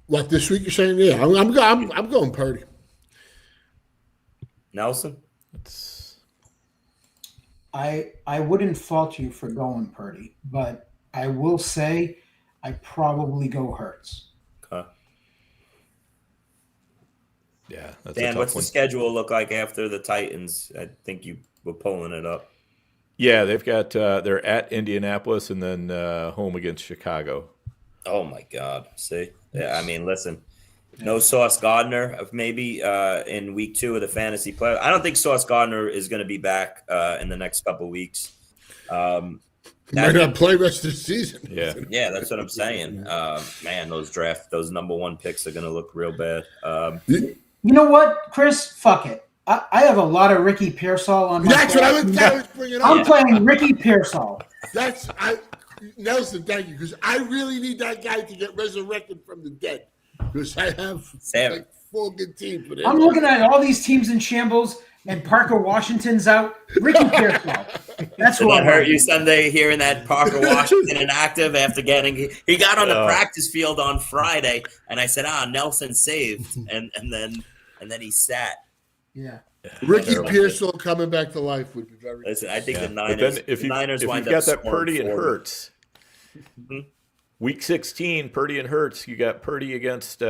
Like this week, you're saying, yeah, I'm going Purdy. Nelson? I wouldn't fault you for going Purdy, but I will say I probably go Hurts. Okay. Yeah. That's Dan, what's the schedule look like after the Titans? I think you were pulling it up. Yeah, they've got they're at Indianapolis and then home against Chicago. Oh my God! See, yeah. I mean, listen, no Sauce Gardner. Maybe in week 2 of the fantasy play. I don't think Sauce Gardner is going to be back in the next couple of weeks. Might not play rest of the season. Yeah, that's what I'm saying. Man, those number 1 picks are going to look real bad. You know what, Chris? Fuck it. I have a lot of Ricky Pearsall on my. That's what I was bringing up. I'm playing Ricky Pearsall. Nelson, thank you, because I really need that guy to get resurrected from the dead. Because I have like 4 good teams with him. I'm looking at all these teams in shambles, and Parker Washington's out. Ricky Pearsall. That's Did what that hurt you Sunday hearing that Parker Washington inactive after he got on the practice field on Friday, and I said, Nelson saved, and then he sat. Yeah. Ricky Pearsall coming back to life would be very. Listen, I think the Niners. But then if wind you've up got that Purdy and 40. Hurts, week 16, Purdy and Hurts, you got Purdy against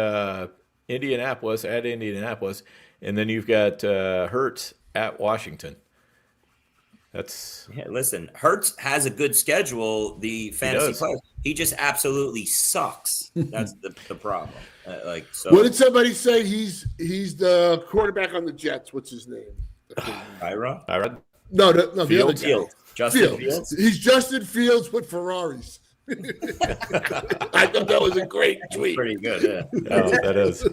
Indianapolis, and then you've got Hurts at Washington. Listen, Hurts has a good schedule. The fantasy players, he just absolutely sucks. That's the problem. What did somebody say? He's the quarterback on the Jets. What's his name? Tyrod? No, the other guy. Justin Fields. He's Justin Fields with Ferraris. I thought that was a great tweet. Pretty good, yeah. Oh, that is.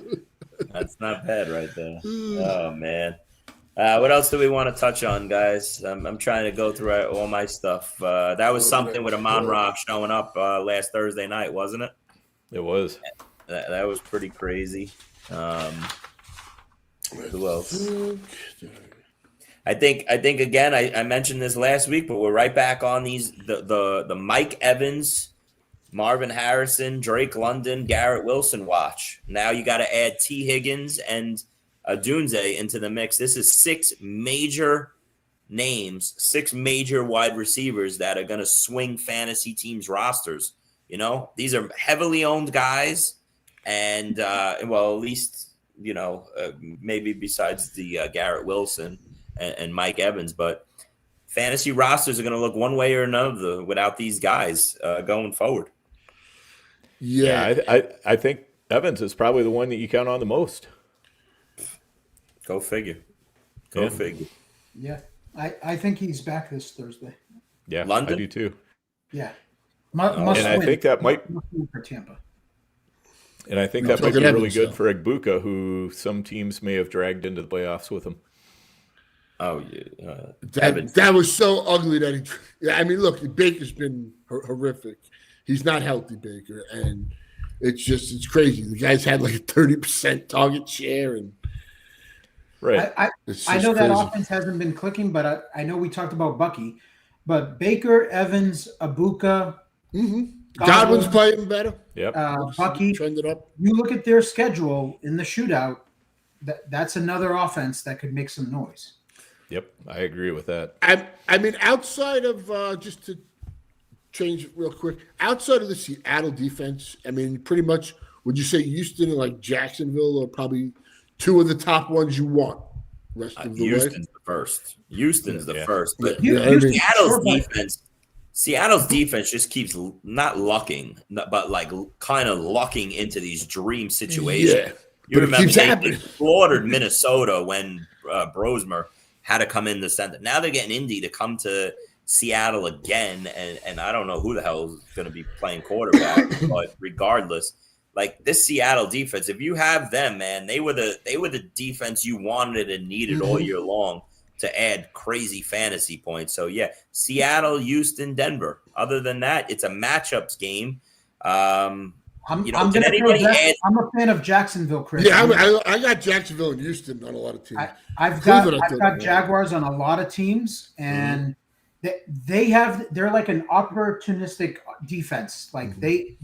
That's not bad right there. Oh, man. What else do we want to touch on, guys? I'm trying to go through all my stuff. That was something with Amon Ra showing up last Thursday night, wasn't it? It was. That was pretty crazy. Who else? I think again, I mentioned this last week, but we're right back on these the Mike Evans, Marvin Harrison, Drake London, Garrett Wilson watch. Now you got to add T. Higgins and Dunze into the mix. This is 6 major names, 6 major wide receivers that are going to swing fantasy teams' rosters. You know, these are heavily owned guys, and well, at least maybe besides the Garrett Wilson and Mike Evans, but fantasy rosters are going to look one way or another without these guys going forward. Yeah, I think Evans is probably the one that you count on the most. Go figure. Go figure. Yeah, I think he's back this Thursday. Yeah, London? I do too. Yeah, And I think that might for Tampa. And I think that might be really good for Egbuka, who some teams may have dragged into the playoffs with him. Oh yeah, that was so ugly that he. I mean, look, Baker's been horrific. He's not healthy, Baker, and it's crazy. The guy's had like a 30% target share, and right. I know that offense hasn't been clicking, but I know we talked about Bucky, but Baker, Evans, Egbuka, Godwin's playing better. Yep. Bucky trended up. You look at their schedule in the shootout. That's another offense that could make some noise. Yep, I agree with that. I mean, outside of just to change it real quick, outside of the Seattle defense, I mean, pretty much, would you say Houston and like Jacksonville are probably 2 of the top ones you want? Rest of the Houston's way? the first. Houston's the first, but Seattle's defense just keeps not lucking, but like kind of lucking into these dream situations. Yeah, you remember they slaughtered Minnesota when Brosmer had to come in the center. Now they're getting Indy to come to Seattle again, and I don't know who the hell is going to be playing quarterback, but regardless, like this Seattle defense, if you have them, man, they were the defense you wanted and needed all year long to add crazy fantasy points. So yeah, Seattle, Houston, Denver. Other than that, it's a matchups game. I'm a fan of Jacksonville, Chris. Yeah, I got Jacksonville and Houston on a lot of teams. I've got Jaguars on a lot of teams, and they're like an opportunistic defense. Like they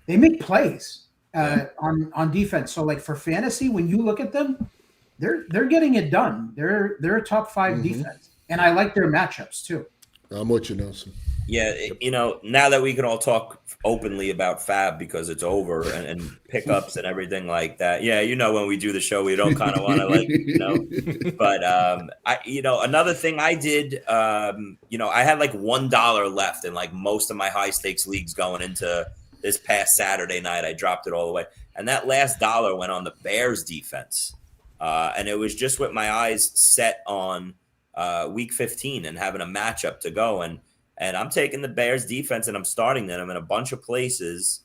make plays on defense. So like for fantasy, when you look at them, they're getting it done. They're a top 5 defense, and I like their matchups too. I'm with you, Nelson. Yeah, now that we can all talk openly about Fab because it's over and pickups and everything like that. Yeah, when we do the show, we don't kind of want to But another thing I did, I had like $1 left in like most of my high stakes leagues going into this past Saturday night. I dropped it all away, and that last dollar went on the Bears defense, and it was just with my eyes set on week 15 and having a matchup to go. And I'm taking the Bears defense and I'm starting them in a bunch of places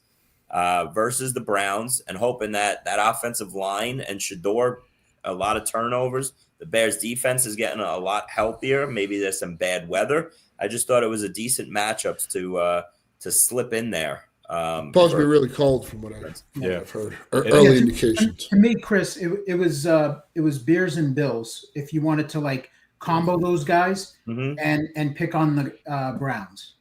versus the Browns and hoping that offensive line and Shador, a lot of turnovers. The Bears defense is getting a lot healthier. Maybe there's some bad weather. I just thought it was a decent matchups to slip in there. Supposed to be really cold from what I've heard. Early indications. To me, Chris, it was Bears and Bills. If you wanted to like combo those guys and pick on the Browns.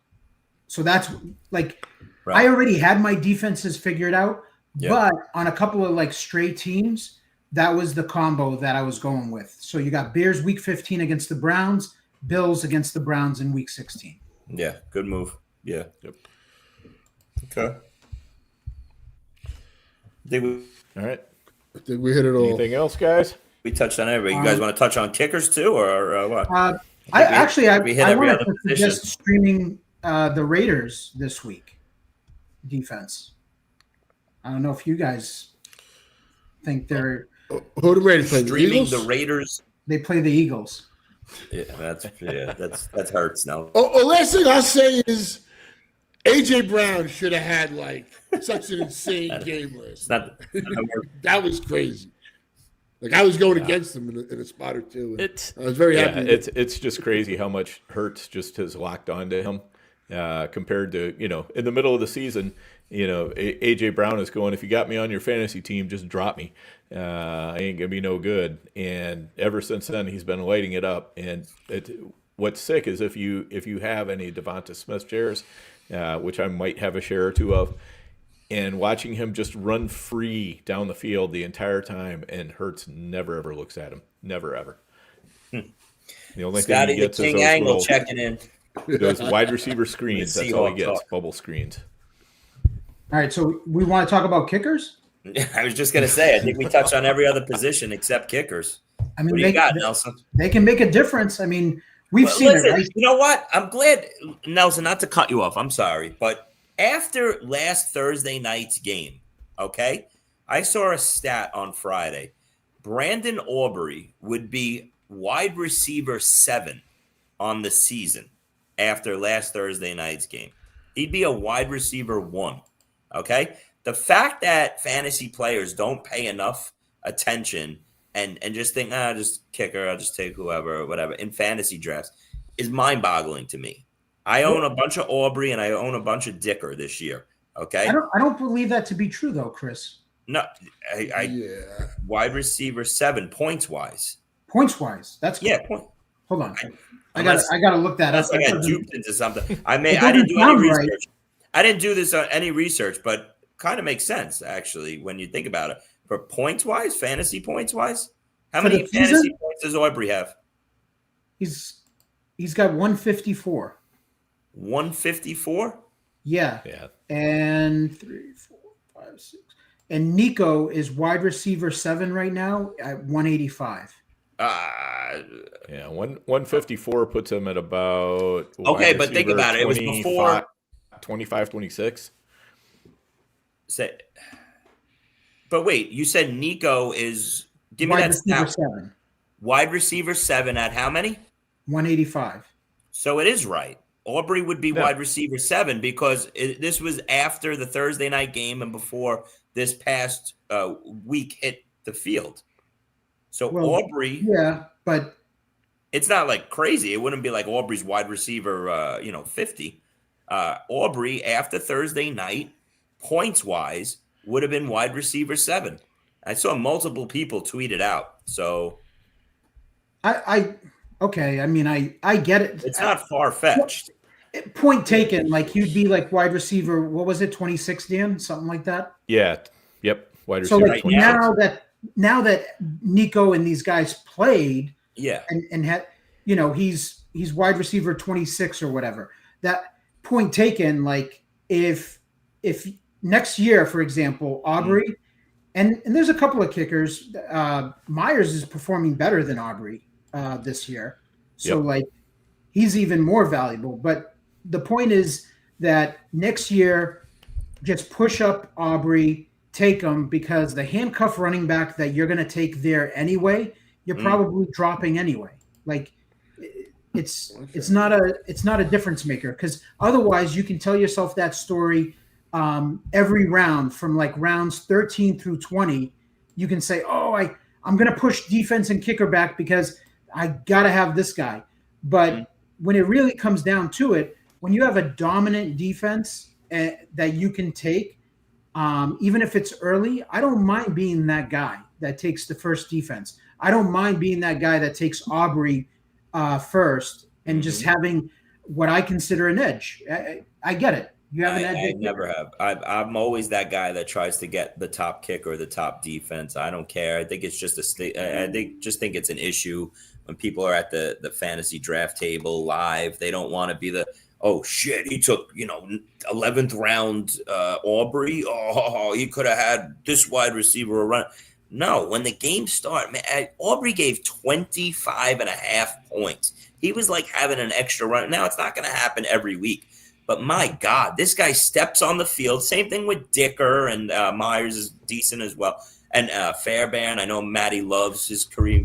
So that's like I already had my defenses figured out, but on a couple of like stray teams, that was the combo that I was going with. So you got Bears week 15 against the Browns, Bills against the Browns in week 16. Yeah, good move. Yeah. Yep. Okay. All right. I think we hit it all. Anything else, guys? We touched on everybody. You guys want to touch on kickers too, or what? I wanted to suggest streaming the Raiders this week defense. I don't know if you guys think they're who the Raiders play? Streaming the Raiders. They play the Eagles. Yeah, that's hurts now. Oh, last thing I'll say is AJ Brown should have had like such an insane game last. It's not That was crazy. Like I was going against him in a spot or two. I was very happy. It's just crazy how much Hurts just has locked onto him compared to in the middle of the season. AJ Brown is going, if you got me on your fantasy team, just drop me. I ain't gonna be no good. And ever since then, he's been lighting it up. And what's sick is if you have any Devonta Smith shares, which I might have a share or two of, and watching him just run free down the field the entire time, and Hurts never ever looks at him, never ever. The only Scotty thing he gets the King is Angle checking in. those wide receiver screens. That's all he gets, bubble screens. All right, so we want to talk about kickers? I was just going to say, I think we touched on every other position except kickers. I mean, What do you got, Nelson? They can make a difference. I mean, we've seen it, right? You know what? I'm glad, Nelson, not to cut you off. I'm sorry. But after last Thursday night's game, okay, I saw a stat on Friday. Brandon Aubrey would be wide receiver 7 on the season after last Thursday night's game. He'd be a wide receiver 1, okay? The fact that fantasy players don't pay enough attention and just think, just kicker, I'll just take whoever or whatever in fantasy drafts is mind-boggling to me. I own a bunch of Aubrey and I own a bunch of Dicker this year, okay? I don't believe that to be true, though, Chris. No, wide receiver 7 points-wise. Points-wise, that's good. Yeah, point. Hold on. I gotta look that up. I got duped into something. I didn't do any research. Right. I didn't do this on any research, but kind of makes sense actually when you think about it. For points wise, fantasy points wise, how many fantasy points does Aubrey have? He's got 154. 154? Yeah. And 3, 4, 5, 6. And Nico is wide receiver 7 right now at 185. 154 puts him at about okay, but think about it. It was before 25, 26. But wait, you said Nico is give me that stat. 7. Wide receiver 7 at how many? 185. So it is right. Aubrey would be wide receiver 7 because this was after the Thursday night game and before this past week hit the field. So Aubrey, but it's not like crazy. It wouldn't be like Aubrey's wide receiver, 50. Aubrey after Thursday night, points wise, would have been wide receiver 7. I saw multiple people tweet it out. So, okay. I mean, I get it. It's not far fetched. Point taken. Like he'd be like wide receiver. What was it? 26, Dan? Something like that. Yeah. Yep. Wide receiver. So like 26. now that Nico and these guys played, and had, he's wide receiver 26 or whatever. That point taken. Like if next year, for example, Aubrey, and there's a couple of kickers. Myers is performing better than Aubrey this year, so like he's even more valuable. But the point is that next year, just push up Aubrey. Take them because the handcuff running back that you're going to take there anyway, you're probably dropping anyway. Like it's not a difference maker because otherwise you can tell yourself that story every round from like rounds 13 through 20. You can say, I'm going to push defense and kicker back because I got to have this guy. But when it really comes down to it, when you have a dominant defense that you can take, even if it's early, I don't mind being that guy that takes the first defense. I don't mind being that guy that takes Aubrey first and just having what I consider an edge. I get it. You have an edge. I never have. I'm always that guy that tries to get the top kick or the top defense. I don't care. I think it's just think it's an issue when people are at the fantasy draft table live. They don't want to be the oh shit, he took 11th round Aubrey. Oh, he could have had this wide receiver run. No, when the game started, man, Aubrey gave 25.5 points. He was like having an extra run. Now it's not going to happen every week, but my God, this guy steps on the field. Same thing with Dicker and Myers is decent as well. And Fairbairn, I know Matty loves his career.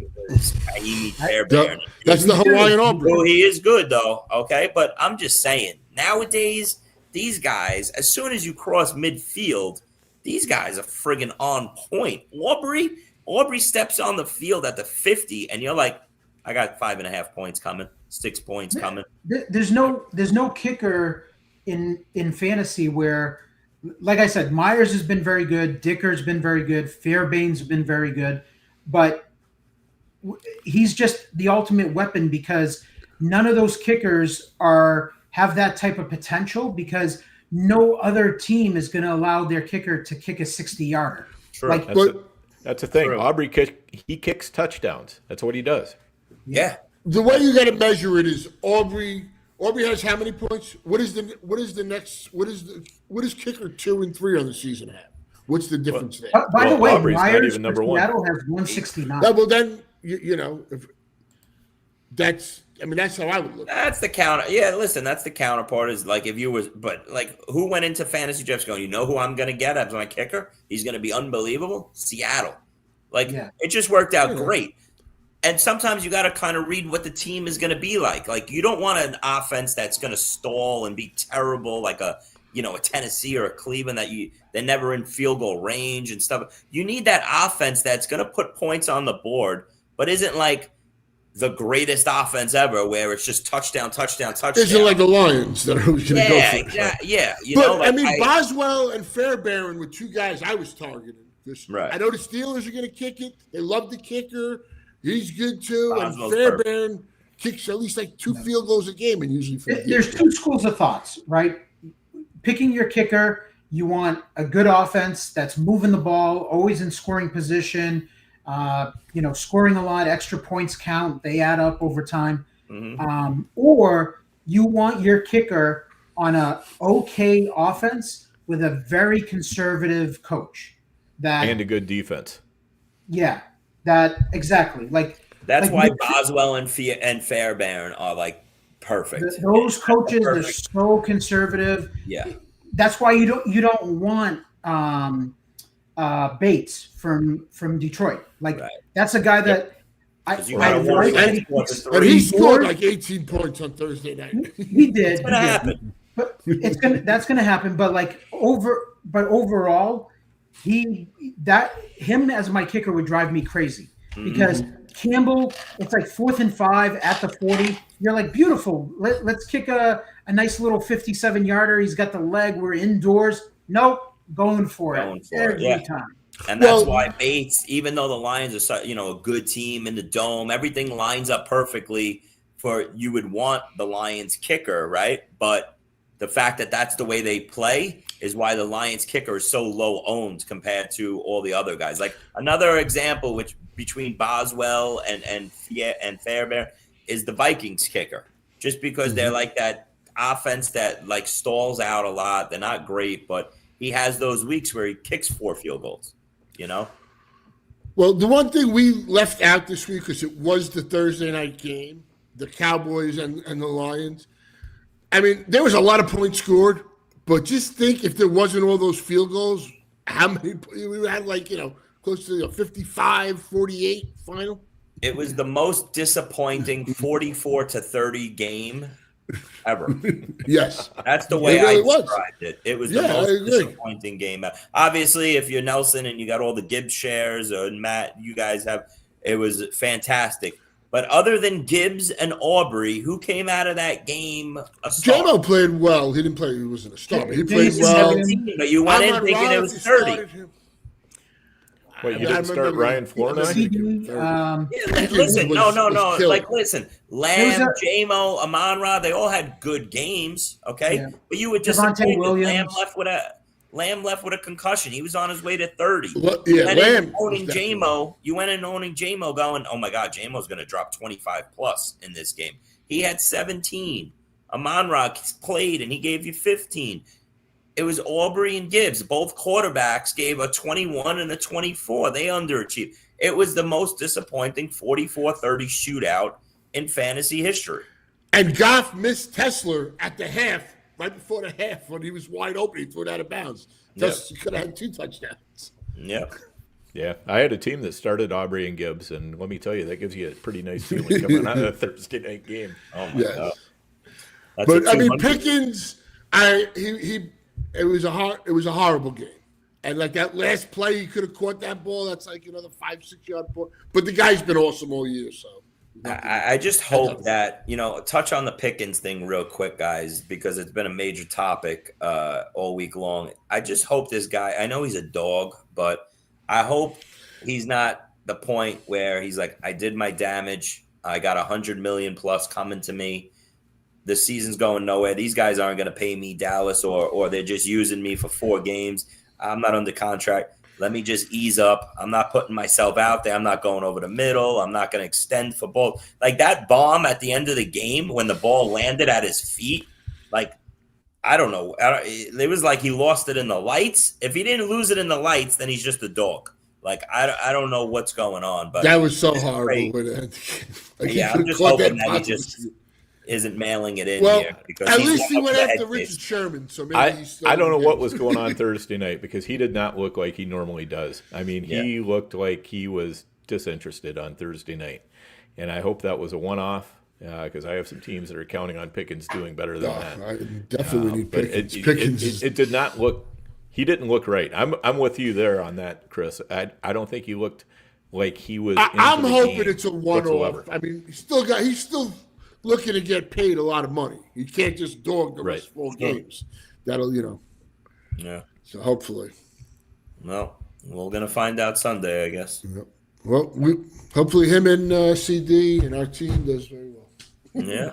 Fairbairn. That's the Hawaiian Aubrey. Well, he is good though. Okay, but I'm just saying nowadays these guys, as soon as you cross midfield, these guys are friggin' on point. Aubrey steps on the field at the 50, and you're like, I got 5.5 points coming, 6 points coming. There's no kicker in fantasy where, like I said, Myers has been very good, Dicker's been very good, Fairbairn's been very good, but he's just the ultimate weapon because none of those kickers have that type of potential because no other team is going to allow their kicker to kick a 60-yarder. Sure. Like, That's the thing. True. Aubrey kicks touchdowns. That's what he does. Yeah. The way you got to measure it is Aubrey has how many points? What is kicker 2 and 3 on the season have? What's the difference there? by the way, Aubrey's not Myers even number for one. Seattle has 169. Well, then that's how I would look. That's the counter. Yeah, listen, that's the counterpart is like if you was, but like who went into fantasy drafts going, you know who I'm going to get as my kicker? He's going to be unbelievable. Seattle. Like it just worked out great. And sometimes you got to kind of read what the team is going to be like. Like you don't want an offense that's going to stall and be terrible like a Tennessee or a Cleveland they're never in field goal range and stuff. You need that offense that's going to put points on the board, but isn't like the greatest offense ever where it's just touchdown. Isn't like the Lions that are always going to go for it. Yeah. Boswell and Fairbairn were two guys I was targeting. Right. I know the Steelers are going to kick it. They love the kicker. He's good too. Boswell's and Fairbairn kicks at least like 2 field goals a game, and usually There's two schools of thoughts, right? Picking your kicker, you want a good offense that's moving the ball, always in scoring position, scoring a lot, extra points count, they add up over time. Mm-hmm. Or you want your kicker on a okay offense with a very conservative coach. And a good defense. Yeah, that exactly. That's why Boswell and Fairbairn are like perfect. Those coaches are so conservative. Yeah, that's why you don't want Bates from Detroit. That's a guy that and he scored like 18 points on Thursday night. He did. It's gonna happen. But that's gonna happen. But overall, him as my kicker would drive me crazy because Campbell, it's like 4th and 5 at the 40. You're like, beautiful. Let's kick a nice little 57-yarder. He's got the leg. We're indoors. Nope, going for it every time. And that's why Bates, even though the Lions are a good team in the dome, everything lines up perfectly for you would want the Lions kicker, right? But the fact that that's the way they play is why the Lions kicker is so low owned compared to all the other guys. Like another example, which between Boswell and Fairbairn is the Vikings kicker, just because they're like that offense that like stalls out a lot. They're not great, but he has those weeks where he kicks 4 field goals. Well, the one thing we left out this week because it was the Thursday night game, the Cowboys and the Lions. I mean, there was a lot of points scored, but just think if there wasn't all those field goals, how many we had close to a 55-48 final. It was the most disappointing 44-30 game ever. Yes. That's the way I described it. It was the most disappointing game. Obviously, if you're Nelson and you got all the Gibbs shares, or Matt, you guys it was fantastic. But other than Gibbs and Aubrey, who came out of that game a star? JMO played well. He didn't play. He wasn't a star, but he played well. 17, but you went in thinking it was 30. Wait, you didn't start Ryan Flournoy? Listen, no. Listen, Lamb, J-Mo, Amon-Ra, they all had good games, okay? Yeah. But you were disappointed. Lamb left with a concussion. He was on his way to 30. Lamb owning J-Mo. You went in owning J-Mo going, oh, my God, J-Mo's going to drop 25-plus in this game. He had 17. Amon-Ra played, and he gave you 15. It was Aubrey and Gibbs. Both quarterbacks gave a 21 and a 24. They underachieved. It was the most disappointing 44-30 shootout in fantasy history. And Goff missed Tesler at the half, right before the half, when he was wide open. He threw it out of bounds. He could have had 2 touchdowns. Yep. Yeah, I had a team that started Aubrey and Gibbs, and let me tell you, that gives you a pretty nice feeling coming out of a Thursday night game. Oh, my God. But, I mean, Pickens... It was a horrible game. And like that last play, he could have caught that ball. That's like another 5-6 yard ball. But the guy's been awesome all year. So I just hope that, touch on the Pickens thing real quick, guys, because it's been a major topic all week long. I just hope this guy, I know he's a dog, but I hope he's not the point where he's like, I did my damage. I got 100 million plus coming to me. The season's going nowhere. These guys aren't going to pay me, Dallas, or they're just using me for 4 games. I'm not under contract. Let me just ease up. I'm not putting myself out there. I'm not going over the middle. I'm not going to extend for both. Like that bomb at the end of the game when the ball landed at his feet, like, I don't know. It was like he lost it in the lights. If he didn't lose it in the lights, then he's just a dog. Like, I don't know what's going on. But that was so horrible. Like, I'm just hoping that he just isn't mailing it in here. Because at least he went after Richard Sherman. So maybe he's still I don't know what was going on Thursday night because he did not look like he normally does. I mean, he looked like he was disinterested on Thursday night. And I hope that was a one-off because I have some teams that are counting on Pickens doing better than that. I definitely need Pickens. It did not look – he didn't look right. I'm with you there on that, Chris. I don't think he looked like he was I'm into the hoping game it's a one-off. whatsoever. I mean, he's still looking to get paid a lot of money. You can't just dog the rest of 4 games. That'll, Yeah. So hopefully. Well, we're going to find out Sunday, I guess. Yep. Well, hopefully him and CD and our team does very well. Yeah.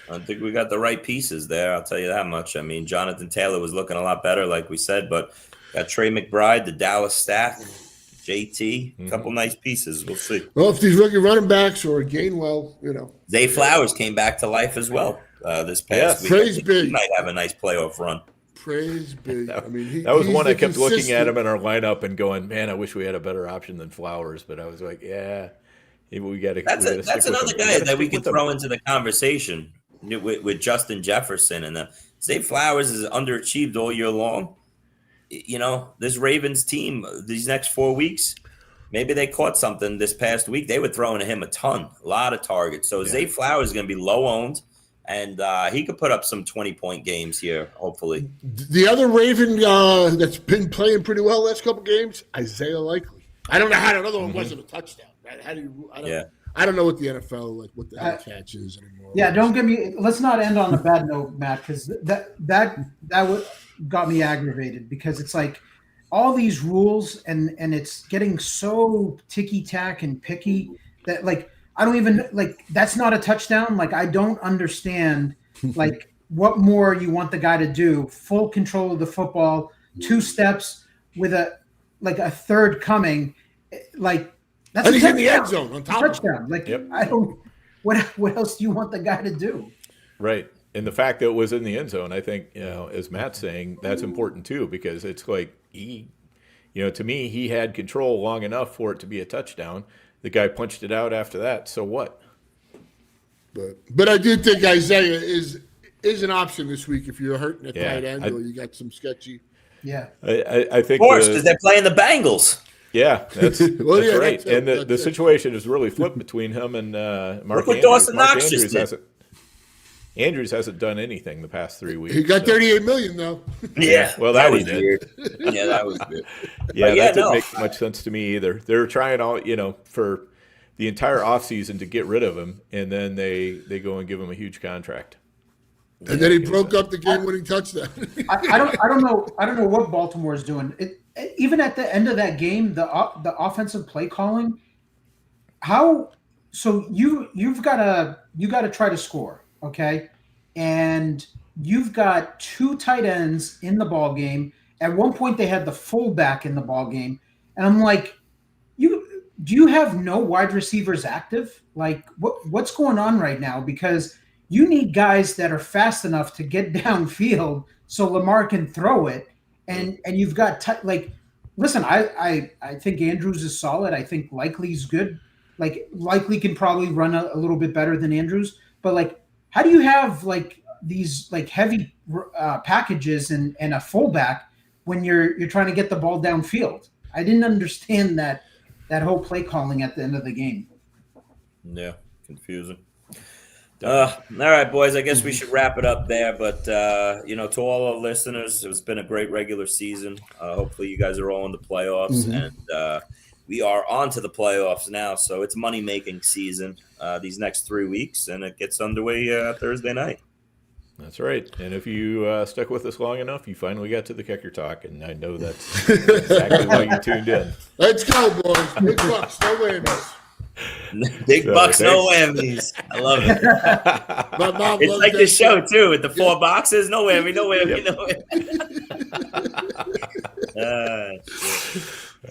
I think we got the right pieces there. I'll tell you that much. I mean, Jonathan Taylor was looking a lot better, like we said, but got Trey McBride, the Dallas staff, JT, a couple nice pieces. We'll see. Well, if these rookie running backs or Gainwell, Zay Flowers came back to life as well this past week. Praise be. He might have a nice playoff run. Praise be. I mean, that was one I kept looking at him in our lineup and going, man, I wish we had a better option than Flowers. But I was like, yeah, we got to. That's another guy that we could throw into the conversation with Justin Jefferson. And Zay Flowers is underachieved all year long. This Ravens team, these next 4 weeks, maybe they caught something this past week. They were throwing to him a lot of targets. So Zay Flowers is going to be low owned, and he could put up some 20-point games here, hopefully. The other Raven that's been playing pretty well last couple games, Isaiah Likely. I don't know how another one wasn't a touchdown. Right? I don't know what the NFL what the head catch is anymore. Yeah, don't get me. Let's not end on a bad note, Matt, because that got me aggravated because it's like all these rules and it's getting so ticky tack and picky that like I don't even like that's not a touchdown. Like I don't understand like what more you want the guy to do. Full control of the football, 2 steps with a third coming, like. That's and he's in the end zone on top touchdown. Like I don't. What else do you want the guy to do? Right, and the fact that it was in the end zone, I think as Matt's saying, that's important too because it's like to me, he had control long enough for it to be a touchdown. The guy punched it out after that. So what? But I do think Isaiah is an option this week if you're hurting at tight end or you got some sketchy. Yeah, I think. Of course, because they're playing the Bengals. Yeah, that's right. And the situation is really flipped between him and Mark Andrews. Andrews hasn't done anything the past 3 weeks. He got $38 million though. Yeah, well, that was weird. Yeah, that was good. Yeah, that didn't make much sense to me either. They're trying all for the entire offseason to get rid of him, and then they go and give him a huge contract. And then he broke up the game-winning touchdown. I don't know what Baltimore is doing. Even at the end of that game, the offensive play calling. So you've got to try to score, okay? And you've got 2 tight ends in the ball game. At one point, they had the fullback in the ball game, and I'm like, do you have no wide receivers active? Like, what's going on right now? Because you need guys that are fast enough to get downfield so Lamar can throw it. And you've got listen, I think Andrews is solid. I think Likely's good. Like Likely can probably run a little bit better than Andrews. But like, how do you have like these like heavy packages and a fullback when you're trying to get the ball downfield? I didn't understand that whole play calling at the end of the game. Yeah, confusing. done. All right, boys. I guess we should wrap it up there. But to all our listeners, it's been a great regular season. Hopefully, you guys are all in the playoffs, and we are on to the playoffs now. So it's money making season these next 3 weeks, and it gets underway Thursday night. That's right. And if you stuck with us long enough, you finally got to the Kicker Talk, and I know that's exactly why you tuned in. Let's go, boys. Big bucks, no whammies. Big bucks, no whammies. I love it. My mom It's loves like that the show shit. too, with the 4 boxes. No whammy, no whammy, no whammy.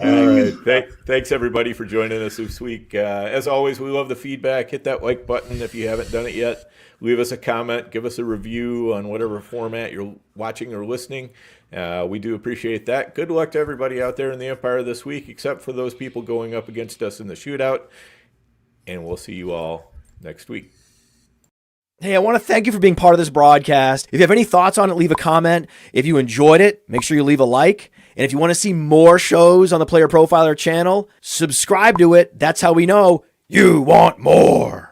All right. Thanks, everybody, for joining us this week. As always, we love the feedback. Hit that like button if you haven't done it yet. Leave us a comment. Give us a review on whatever format you're watching or listening. We do appreciate that. Good luck to everybody out there in the Empire this week, except for those people going up against us in the shootout. And we'll see you all next week. Hey, I want to thank you for being part of this broadcast. If you have any thoughts on it, leave a comment. If you enjoyed it, make sure you leave a like. And if you want to see more shows on the Player Profiler channel, subscribe to it. That's how we know you want more.